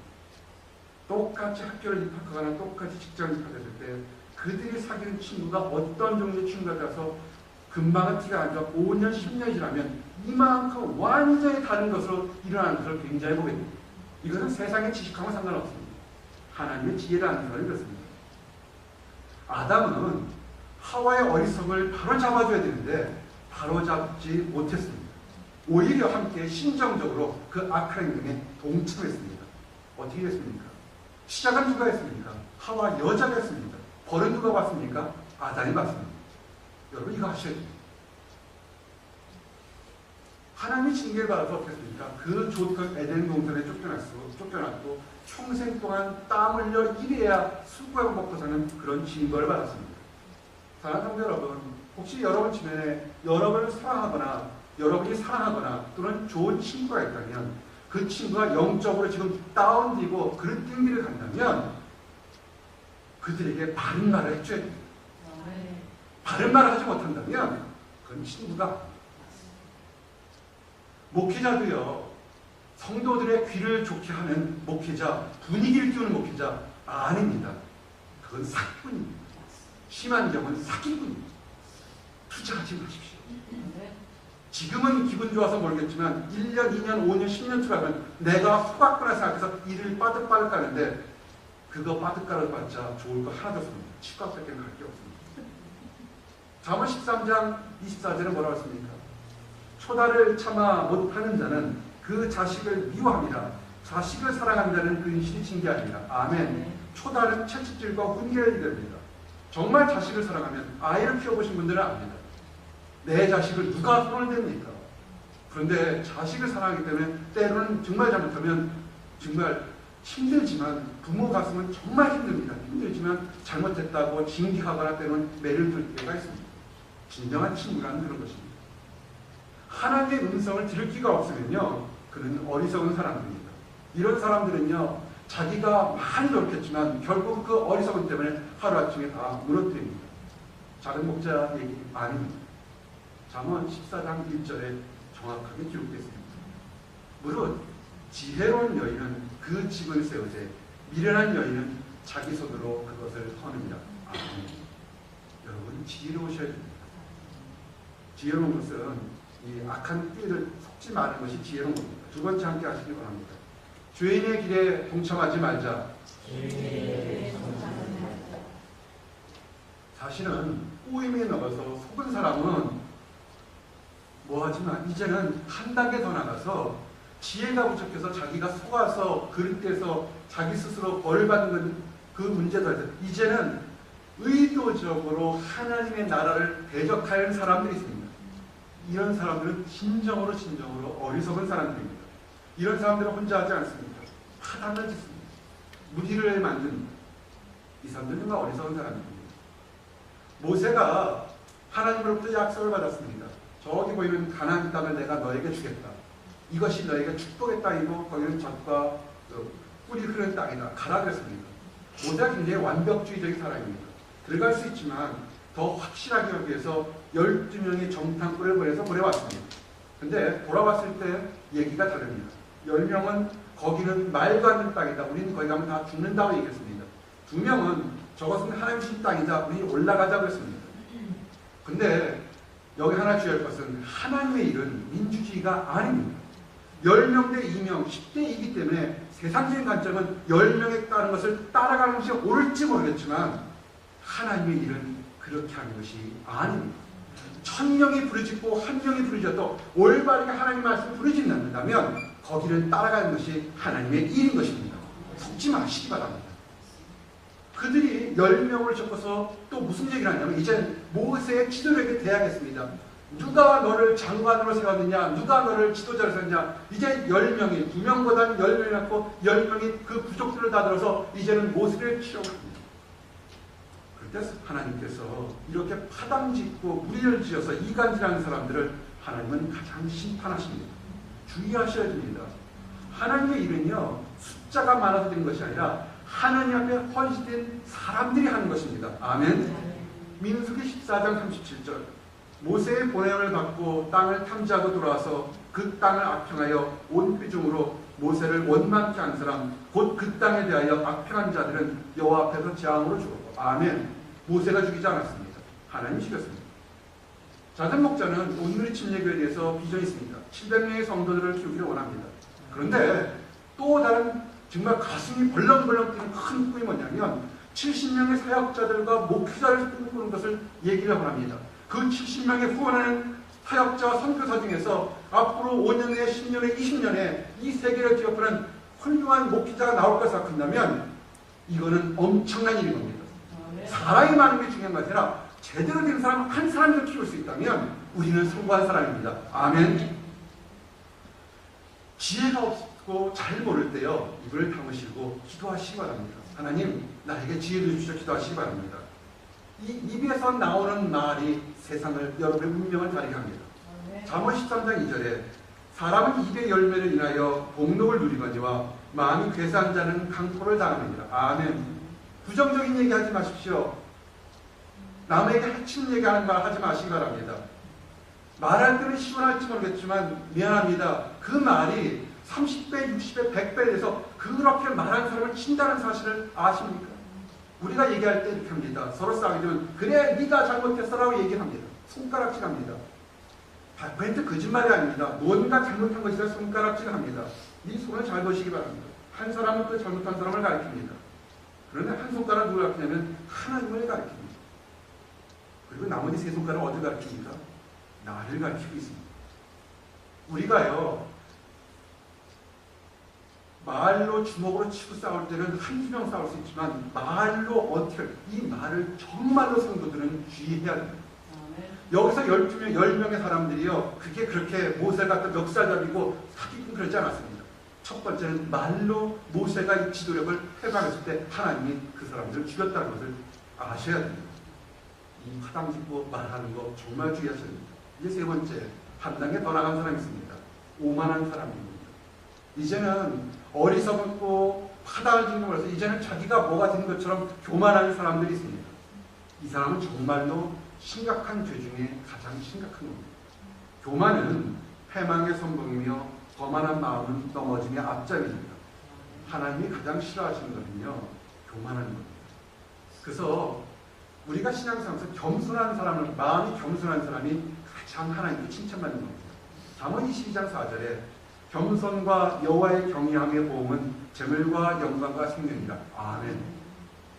똑같이 학교를 입학하거나 똑같이 직장을 입학했을 때 그들이 사귀는 친구가 어떤 종류의 친구가 돼서 금방은 티가 안 나고 5년, 10년이 지나면 이만큼 완전히 다른 것으로 일어나는 것을 굉장히 보게 됩니다. 이것은 세상의 지식하고는 상관없습니다. 하나님의 지혜라는 것을 그렇습니다. 아담은 하와의 어리석음을 바로 잡아줘야 되는데 바로 잡지 못했습니다. 오히려 함께 심정적으로 그 악한 행동에 동참했습니다. 어떻게 됐습니까? 시작은 누가 했습니까? 하와 여자가 했습니다. 벌은 누가 받습니까? 아담이 받습니다. 여러분 이거 하셔야 됩니다. 하나님이 징계를 받아서 어떻게 했습니까? 그 좋던 에덴 동산에 쫓겨났고 평생 동안 땀 흘려 일해야 수고하고 먹고 사는 그런 징벌을 받았습니다. 사랑하는 성도 여러분, 혹시 여러분 주변에 여러분을 사랑하거나 여러분이 사랑하거나 또는 좋은 친구가 있다면 그 친구가 영적으로 지금 다운되고 그릇된 길을 간다면 그들에게 바른 말을 해줘야 됩니다. 바른 말을 하지 못한다면 그건 친구가 아닙니다. 목회자도요, 성도들의 귀를 좋게 하는 목회자, 분위기를 띄우는 목회자 아닙니다. 그건 사기꾼입니다. 심한 경우는 사기꾼입니다. 투자하지 마십시오. 지금은 기분 좋아서 모르겠지만 1년, 2년, 5년, 10년 추가하면 내가 속았구나 생각해서 일을 빠득빠득 가는데 그거 빠득 깔아봤자 좋을 거 하나도 없습니다. 치과밖에 갈 게 없습니다. 잠언 13장 24절에 뭐라고 했습니까? 초다를 참아 못하는 자는 그 자식을 미워합니다. 자식을 사랑하는 자는 그 인신이 징계하리라. 아멘. 초다는 채찍질과 훈계를 이깁니다. 정말 자식을 사랑하면 아이를 키워보신 분들은 압니다. 내 자식을 누가 손을 댑니까? 그런데 자식을 사랑하기 때문에 때로는 정말 잘못하면 정말 힘들지만 부모 가슴은 정말 힘듭니다. 힘들지만 잘못했다고 징계하거나 때로는 매를 들 때가 있습니다. 진정한 친구라는 그런 것입니다. 하나님의 음성을 들을 기가 없으면요, 그는 어리석은 사람들입니다. 이런 사람들은요, 자기가 많이 노력했지만 결국 그 어리석음 때문에 하루아침에 다 무너뜨립니다. 작은 목자 얘기 아닙니다. 잠언 14장 1절에 정확하게 기록되어 있습니다. 무릇 지혜로운 여인은 그 집을 세우되 미련한 여인은 자기 손으로 그것을 허느니라. 아멘. 여러분, 지혜로우셔야 됩니다. 지혜로운 것은 이 악한 띠를 속지 마는 것이 지혜로운 겁니다. 두 번째 함께 하시기 바랍니다. 죄인의 길에 동참하지 말자. 사실은 꼬임에 넣어서 속은 사람은 뭐하지만 이제는 한 단계 더 나가서 지혜가 부족해서 자기가 속아서 그릇돼서 자기 스스로 벌 받는 그 문제도 이제는 의도적으로 하나님의 나라를 대적하는 사람들이 있습니다. 이런 사람들은 진정으로 어리석은 사람들입니다. 이런 사람들은 혼자 하지 않습니다. 파단을 짓습니다. 무리를 만듭니다. 이 사람들은 정말 어리석은 사람입니다. 모세가 하나님으로부터 약속을 받았습니다. 저기 보이는 가나안 땅을 내가 너에게 주겠다. 이것이 너에게 축복의 땅이고 거기는 젖과 꿀이 흐르는 땅이다. 가라 그랬습니다. 모세가 굉장히 완벽주의적인 사람입니다. 들어갈 수 있지만 더 확실하게 하기 위해서 12명의 정탐꾼을 보내서 보내왔습니다. 근데 돌아왔을 때 얘기가 다릅니다. 10명은 거기는 말도 안 되는 땅이다. 우리는 거기 가면 다 죽는다고 얘기했습니다. 2명은 저것은 하나님 신 땅이다. 우리 올라가자고 했습니다. 근데 여기 하나 주의할 것은 하나님의 일은 민주주의가 아닙니다. 10명 대 2명, 10대 2이기 때문에 세상적인 관점은 10명에 따른 것을 따라가는 것이 옳을지 모르겠지만 하나님의 일은 그렇게 하는 것이 아닙니다. 1000명이 부르짖고 1명이 부르짖어도 올바르게 하나님 말씀을 부르짖지 않는다면 거기를 따라가는 것이 하나님의 일인 것입니다. 속지 마시기 바랍니다. 그들이 10명을 적어서 또 무슨 얘기를 하냐면 이제 모세의 지도력에 대항했습니다. 누가 너를 장관으로 세웠느냐, 누가 너를 지도자로 세웠느냐. 이제 10명이 2명보다는 10명이 낫고 10명이 그 부족들을 다 들어서 이제는 모세를 치려고 합니다. 그때 하나님께서 이렇게 파당짓고 무리를 지어서 이간질하는 사람들을 하나님은 가장 심판하십니다. 주의하셔야 됩니다. 하나님의 일은요, 숫자가 많아서 되는 것이 아니라 하나님 앞에 헌신된 사람들이 하는 것입니다. 아멘. 민수기 14장 37절 모세의 보냄을 받고 땅을 탐지하고 돌아와서 그 땅을 악평하여 온 회중으로 모세를 원망케 한 사람 곧 그 땅에 대하여 악평한 자들은 여호와 앞에서 재앙으로 죽었고. 아멘. 모세가 죽이지 않았습니다. 하나님이 죽였습니다. 작은 목자는 온누리 침례교회에 대해서 비전이 있습니다. 700명의 성도들을 키우기를 원합니다. 그런데 또 다른 정말 가슴이 벌렁벌렁 뛰는 큰 꿈이 뭐냐면 70명의 사역자들과 목회자를 꿈꾸는 것을 얘기를 합니다. 그 70명의 후원하는 사역자와 선교사 중에서 앞으로 5년에 10년에 20년에 이 세계를 뒤엎는 훌륭한 목회자가 나올 것을 생각한다면 이거는 엄청난 일인 겁니다. 사람이 많은 게 중요한 것이 아니라 제대로 된 사람 한 사람을 키울 수 있다면 우리는 성공한 사람입니다. 아멘. 지혜가 없고 잘 모를 때요, 입을 다무시고 기도하시기 바랍니다. 하나님, 나에게 지혜를 주시어 기도하시기 바랍니다. 이 입에서 나오는 말이 세상을, 여러분의 운명을 다르게 합니다. 잠언 13장 2절에 사람은 입의 열매를 인하여 복록을 누리거니와 마음이 괴사한 자는 강포를 당합니다. 아멘. 부정적인 얘기 하지 마십시오. 남에게 해치는 얘기하는 말 하지 마시기 바랍니다. 말할 때는 시원할지 모르겠지만 미안합니다. 그 말이 30배, 60배, 100배에 대해서 그렇게 말하는 사람을 친다는 사실을 아십니까? 우리가 얘기할 때 이렇게 합니다. 서로 싸우게 되면 그래 네가 잘못했어라고 얘기합니다. 손가락질합니다. 100% 거짓말이 아닙니다. 뭔가 잘못한 것이라 손가락질합니다. 이 손을 잘 보시기 바랍니다. 한 사람은 또 잘못한 사람을 가리킵니다. 그런데 한 손가락 누굴 가리키냐면 하나님을 가리킵니다. 그리고 나머지 세 손가락은 어디 가리킵니까? 나를 가리키고 있습니다. 우리가요 말로 주먹으로 치고 싸울 때는 한두 명 싸울 수 있지만 말로 어떻게 이 말을 정말로 성도들은 주의해야 됩니다. 여기서 12명, 10명의 사람들이요 그게 그렇게 모세를 갖다 멱살잡이고 사기꾼 그러지 않았습니다. 첫 번째는 말로 모세가 이 지도력을 해방했을 때 하나님이 그 사람들을 죽였다는 것을 아셔야 됩니다. 이 화당 짚고 말하는 거 정말 주의하셔야 됩니다. 이제 세 번째, 한 단계 더 나간 사람이 있습니다. 오만한 사람입니다. 이제는 어리석고 화당을 짓는 거라서 이제는 자기가 뭐가 된 것처럼 교만한 사람들이 있습니다. 이 사람은 정말로 심각한 죄 중에 가장 심각한 겁니다. 교만은 패망의 선봉이며 거만한 마음은 넘어짐의 앞잡이입니다. 하나님이 가장 싫어하시는 것은요 교만한 겁니다. 그래서 우리가 신앙생활에서 겸손한 사람을 마음이 겸손한 사람이 가장 하나님께 칭찬받는 겁니다. 잠언 22장 4절에 겸손과 여호와의 경외함의 보응은 재물과 영광과 생명이라. 아멘.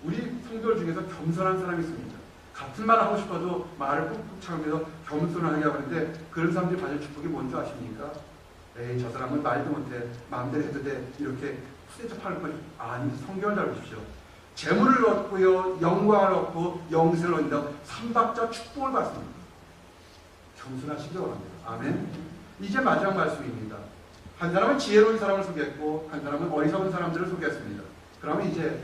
우리 성도들 중에서 겸손한 사람이 있습니다. 같은 말을 하고 싶어도 말을 꾹꾹 참으면서 겸손하게 하는데 그런 사람들이 받을 축복이 뭔지 아십니까? 에이 저 사람은 말도 못해 마음대로 해도 돼 이렇게 후대접 하는 건 아니. 성경을 잘 보십시오. 재물을 얻고요 영광을 얻고 영생을 얻는다. 삼박자 축복을 받습니다. 겸손하시기 바랍니다. 아멘. 이제 마지막 말씀입니다. 한 사람은 지혜로운 사람을 소개했고 한 사람은 어리석은 사람들을 소개했습니다. 그러면 이제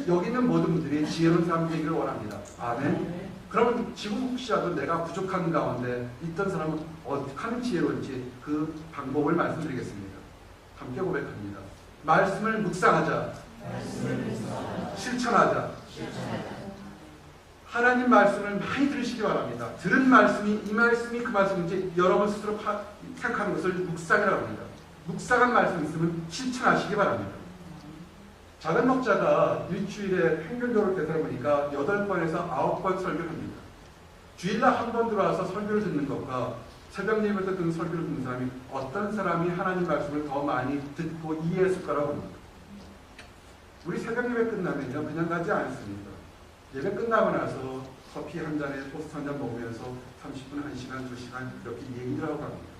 여기 있는 모든 분들이 지혜로운 사람 되기를 원합니다. 아멘. 그러면 지금 혹시라도 내가 부족한 가운데 있던 사람은 어떻게 하면 지혜로운지 그 방법을 말씀드리겠습니다. 함께 고백합니다. 말씀을 묵상하자. 실천하자. 하나님 말씀을 많이 들으시기 바랍니다. 들은 말씀이 이 말씀이 그 말씀인지 여러분 스스로 생각하는 것을 묵상이라고 합니다. 묵상한 말씀이 있으면 실천하시기 바랍니다. 작은 목자가 일주일에 평균적으로 계산해 보니까 8번에서 9번 설교를 합니다. 주일날 한 번 들어와서 설교를 듣는 것과 새벽 예배에서 듣는 설교를 듣는 사람이 어떤 사람이 하나님 말씀을 더 많이 듣고 이해했을 거라고 합니다. 우리 새벽 예배 끝나면요 그냥 가지 않습니다. 예배 끝나고 나서 커피 한 잔에 토스트 한 잔 먹으면서 30분, 1시간, 2시간 이렇게 얘기를 하고 갑니다.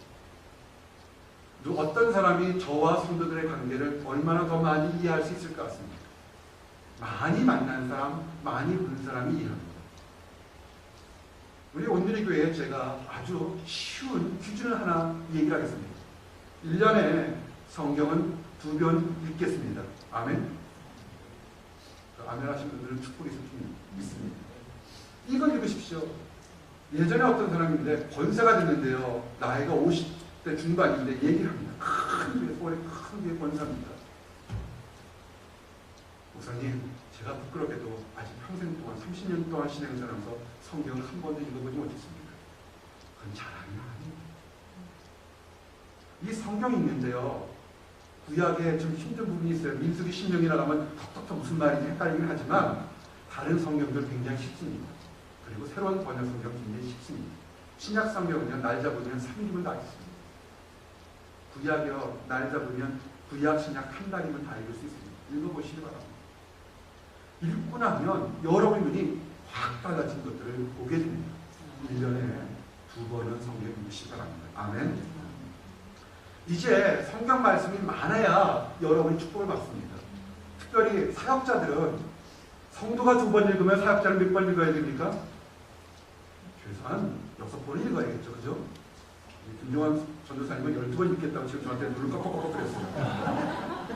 어떤 사람이 저와 성도들의 관계를 얼마나 더 많이 이해할 수 있을 것 같습니다. 많이 만난 사람, 많이 본 사람이 이해합니다. 우리 온누리 교회에 제가 아주 쉬운 기준을 하나 얘기를 하겠습니다. 1년에 성경은 2번 읽겠습니다. 아멘. 아멘 하신 분들은 축복이 있습니다. 이걸 읽으십시오. 예전에 어떤 사람인데 권세가 됐는데요. 나이가 50대 중반인데 얘기를 합니다. 큰 교회, 올해 큰 교회 권사입니다. 목사님, 제가 부끄럽게도 아직 평생 동안 30년 동안 신앙생활하면서 성경을 한 번도 읽어보지 못했습니다. 그건 자랑이 아닙니다. 이 성경 읽는데요. 구약에 좀 힘든 부분이 있어요. 민수기 신명이라 하면 톡톡톡 무슨 말인지 헷갈리긴 하지만 다른 성경들 굉장히 쉽습니다. 그리고 새로운 번역 성경 굉장히 쉽습니다. 신약 성경은요. 날 잡으면 3일이면 다 있습니다. 구약이요. 날 잡으면 구약 신약 한 달이면 다 읽을 수 있습니다. 읽어보시기 바랍니다. 읽고 나면 여러분의 눈이 확 달라진 것들을 보게 됩니다. 1년에 2번은 성경 읽으시기 바랍니다. 아멘. 이제 성경 말씀이 많아야 여러분이 축복을 받습니다. 특별히 사역자들은 성도가 2번 읽으면 사역자는 몇 번 읽어야 됩니까? 최소한 6번을 읽어야겠죠. 그죠? 김종환 전도사님은 12번 읽겠다고 지금 저한테 눈을 꺽꺽꺽 그랬어요.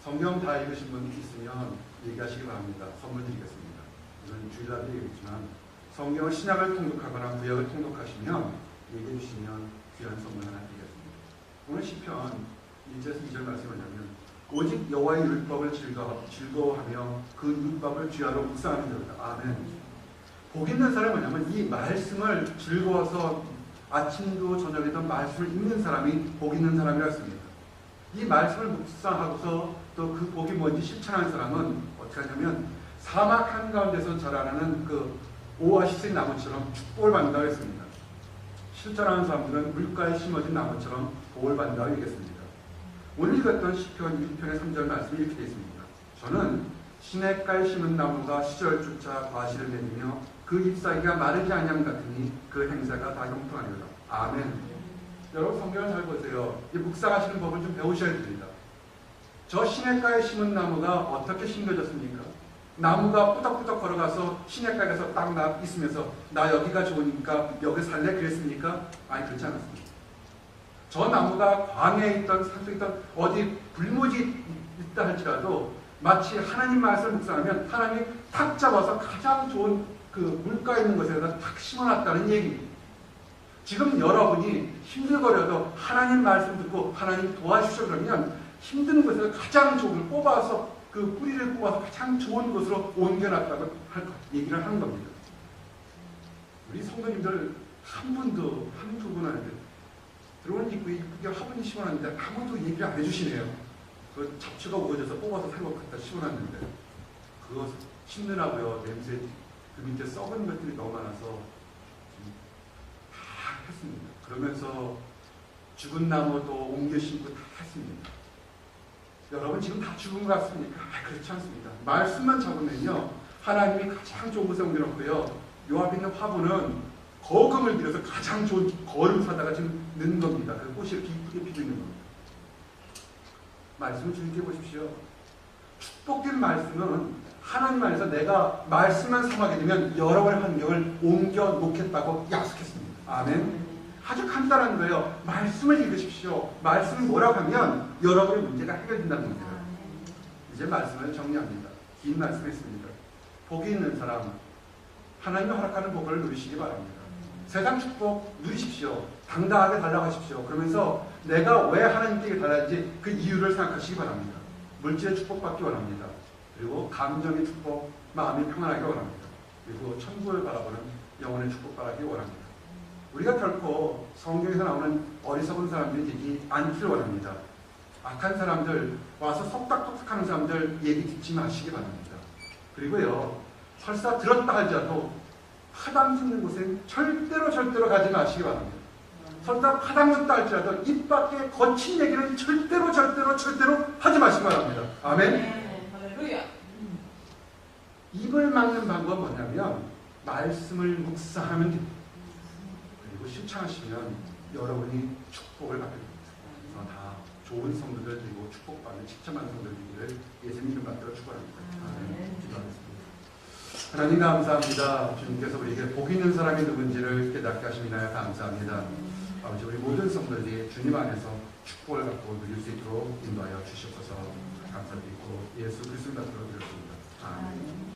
성경 다 읽으신 분 있으면 얘기하시기 바랍니다. 선물 드리겠습니다. 이건 주일날도 얘기했지만 성경을 신약을 통독하거나 구약을 통독하시면 얘기해 주시면 귀한 선물 하나 드리겠습니다. 오늘 시편 1절에서 2절 말씀을 하면 오직 여호와의 율법을 즐거워하며 그 율법을 주야로 묵상하는 자로다. 아멘. 복 있는 사람은 뭐냐면 이 말씀을 즐거워서 아침도 저녁에도 말씀을 읽는 사람이 복 있는 사람이라 했습니다. 이 말씀을 묵상하고서 또 그 복이 뭔지 실천하는 사람은 어떻게 하냐면 사막 한가운데서 자라나는 그 오아시스의 나무처럼 축복을 받는다고 했습니다. 실천하는 사람들은 물가에 심어진 나무처럼 복을 받는다고 얘기했습니다. 오늘 읽었던 시편 1편의 3절 말씀이 이렇게 되어 있습니다. 저는 시냇가에 심은 나무가 시절조차 과실을 맺으며 그 잎사귀가 마르지 아니함 같으니 그 행사가 다 형통하리로다. 아멘. 여러분 성경을 잘 보세요. 이 묵상하시는 법을 좀 배우셔야 됩니다. 저 시냇가에 심은 나무가 어떻게 심겨졌습니까? 나무가 뿌덕뿌덕 걸어가서 시냇가에 가서 딱 있으면서 나 여기가 좋으니까 여기 살래 그랬습니까? 아니 그렇지 않았습니다. 저 나무가 광야에 있던 산속에 있던 어디 불모지 있다 할지라도 마치 하나님 말씀을 묵상하면 하나님이 탁 잡아서 가장 좋은 그 물가 있는 곳에다 탁 심어놨다는 얘기입니다. 지금 여러분이 힘들거려도 하나님 말씀 듣고 하나님 도와주셔 그러면 힘든 곳에서 가장 좋은 걸 뽑아서 그 뿌리를 뽑아서 가장 좋은 곳으로 옮겨놨다고 얘기를 하는 겁니다. 우리 성도님들 한 분도 한두 분한테 들어오는 입구에 이쁘게 화분이 심어놨는데 아무도 얘기를 안 해주시네요. 그 잡초가 우거져서 뽑아서 새거 갖다 심어놨는데 그거 심느라고요. 냄새 그 밑에 썩은 것들이 너무 많아서 다 했습니다. 그러면서 죽은 나무도 옮겨 심고 다 했습니다. 여러분 지금 다 죽은 것 같습니까? 그렇지 않습니다. 말씀만 잡으면요 하나님이 가장 좋은 곳에 옮겨놓고요 요 앞에 있는 화분은 거금을 들여서 가장 좋은 거름 사다가 지금 넣는 겁니다. 그 꽃이 이렇게 이쁘게 피고 있는 겁니다. 말씀을 주의해 보십시오. 축복된 말씀은 하나님 안에서 내가 말씀만 삼하게 되면 여러분의 환경을 옮겨 놓겠다고 약속했습니다. 아멘. 아주 간단한 거예요. 말씀을 읽으십시오. 말씀을 뭐라고 하면 여러분의 문제가 해결된다는 겁니다. 이제 말씀을 정리합니다. 긴 말씀했습니다. 복이 있는 사람, 하나님이 허락하는 복을 누리시기 바랍니다. 세상 축복 누리십시오. 당당하게 달려가십시오. 그러면서 내가 왜 하나님께 달라는지 그 이유를 생각하시기 바랍니다. 물질의 축복받기 원합니다. 그리고 감정의 축복, 마음이 평안하기 원합니다. 그리고 천국을 바라보는 영혼의 축복받기 원합니다. 우리가 결코 성경에서 나오는 어리석은 사람들이 되지 않기를 원합니다. 악한 사람들, 와서 속닥속닥하는 사람들 얘기 듣지 마시기 바랍니다. 그리고요, 설사 들었다 할지라도 파당 듣는 곳엔 절대로 가지 마시기 바랍니다. 설사 파당 듣다 할지라도 입 밖에 거친 얘기는 절대로 하지 마시기 바랍니다. 아멘. 할렐루야. 입을 막는 방법은 뭐냐면 말씀을 묵상하면 됩니다. 그리고 실천하시면 여러분이 축복을 받게 됩니다. 그래서 다 좋은 성도들 그리고 축복받는 직접한 성도들 되기를 예수님 이름 받들어 축원합니다. 아멘. 기도하겠습니다. 하나님 감사합니다. 주님께서 우리에게 복 있는 사람이 누군지를 깨닫게 하심이나요. 감사합니다. 아버지 우리 모든 성도들이 주님 안에서 축복을 갖고 누릴 수 있도록 인도하여 주시옵소서. 감사드리고 예수 그리스도 받들어 드렸습니다. 아멘.